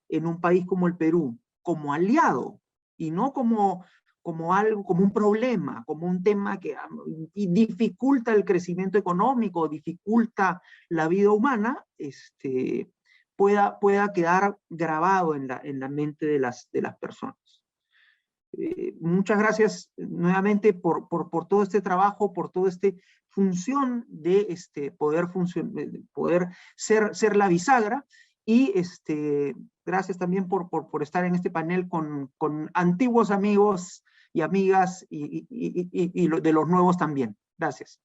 en un país como el Perú, como aliado y no como como algo, como un problema, como un tema que dificulta el crecimiento económico, dificulta la vida humana, pueda quedar grabado en la mente de las personas. Muchas gracias nuevamente por todo este trabajo, por toda esta función de poder ser la bisagra, y gracias también por estar en este panel con antiguos amigos y amigas y de los nuevos también. Gracias.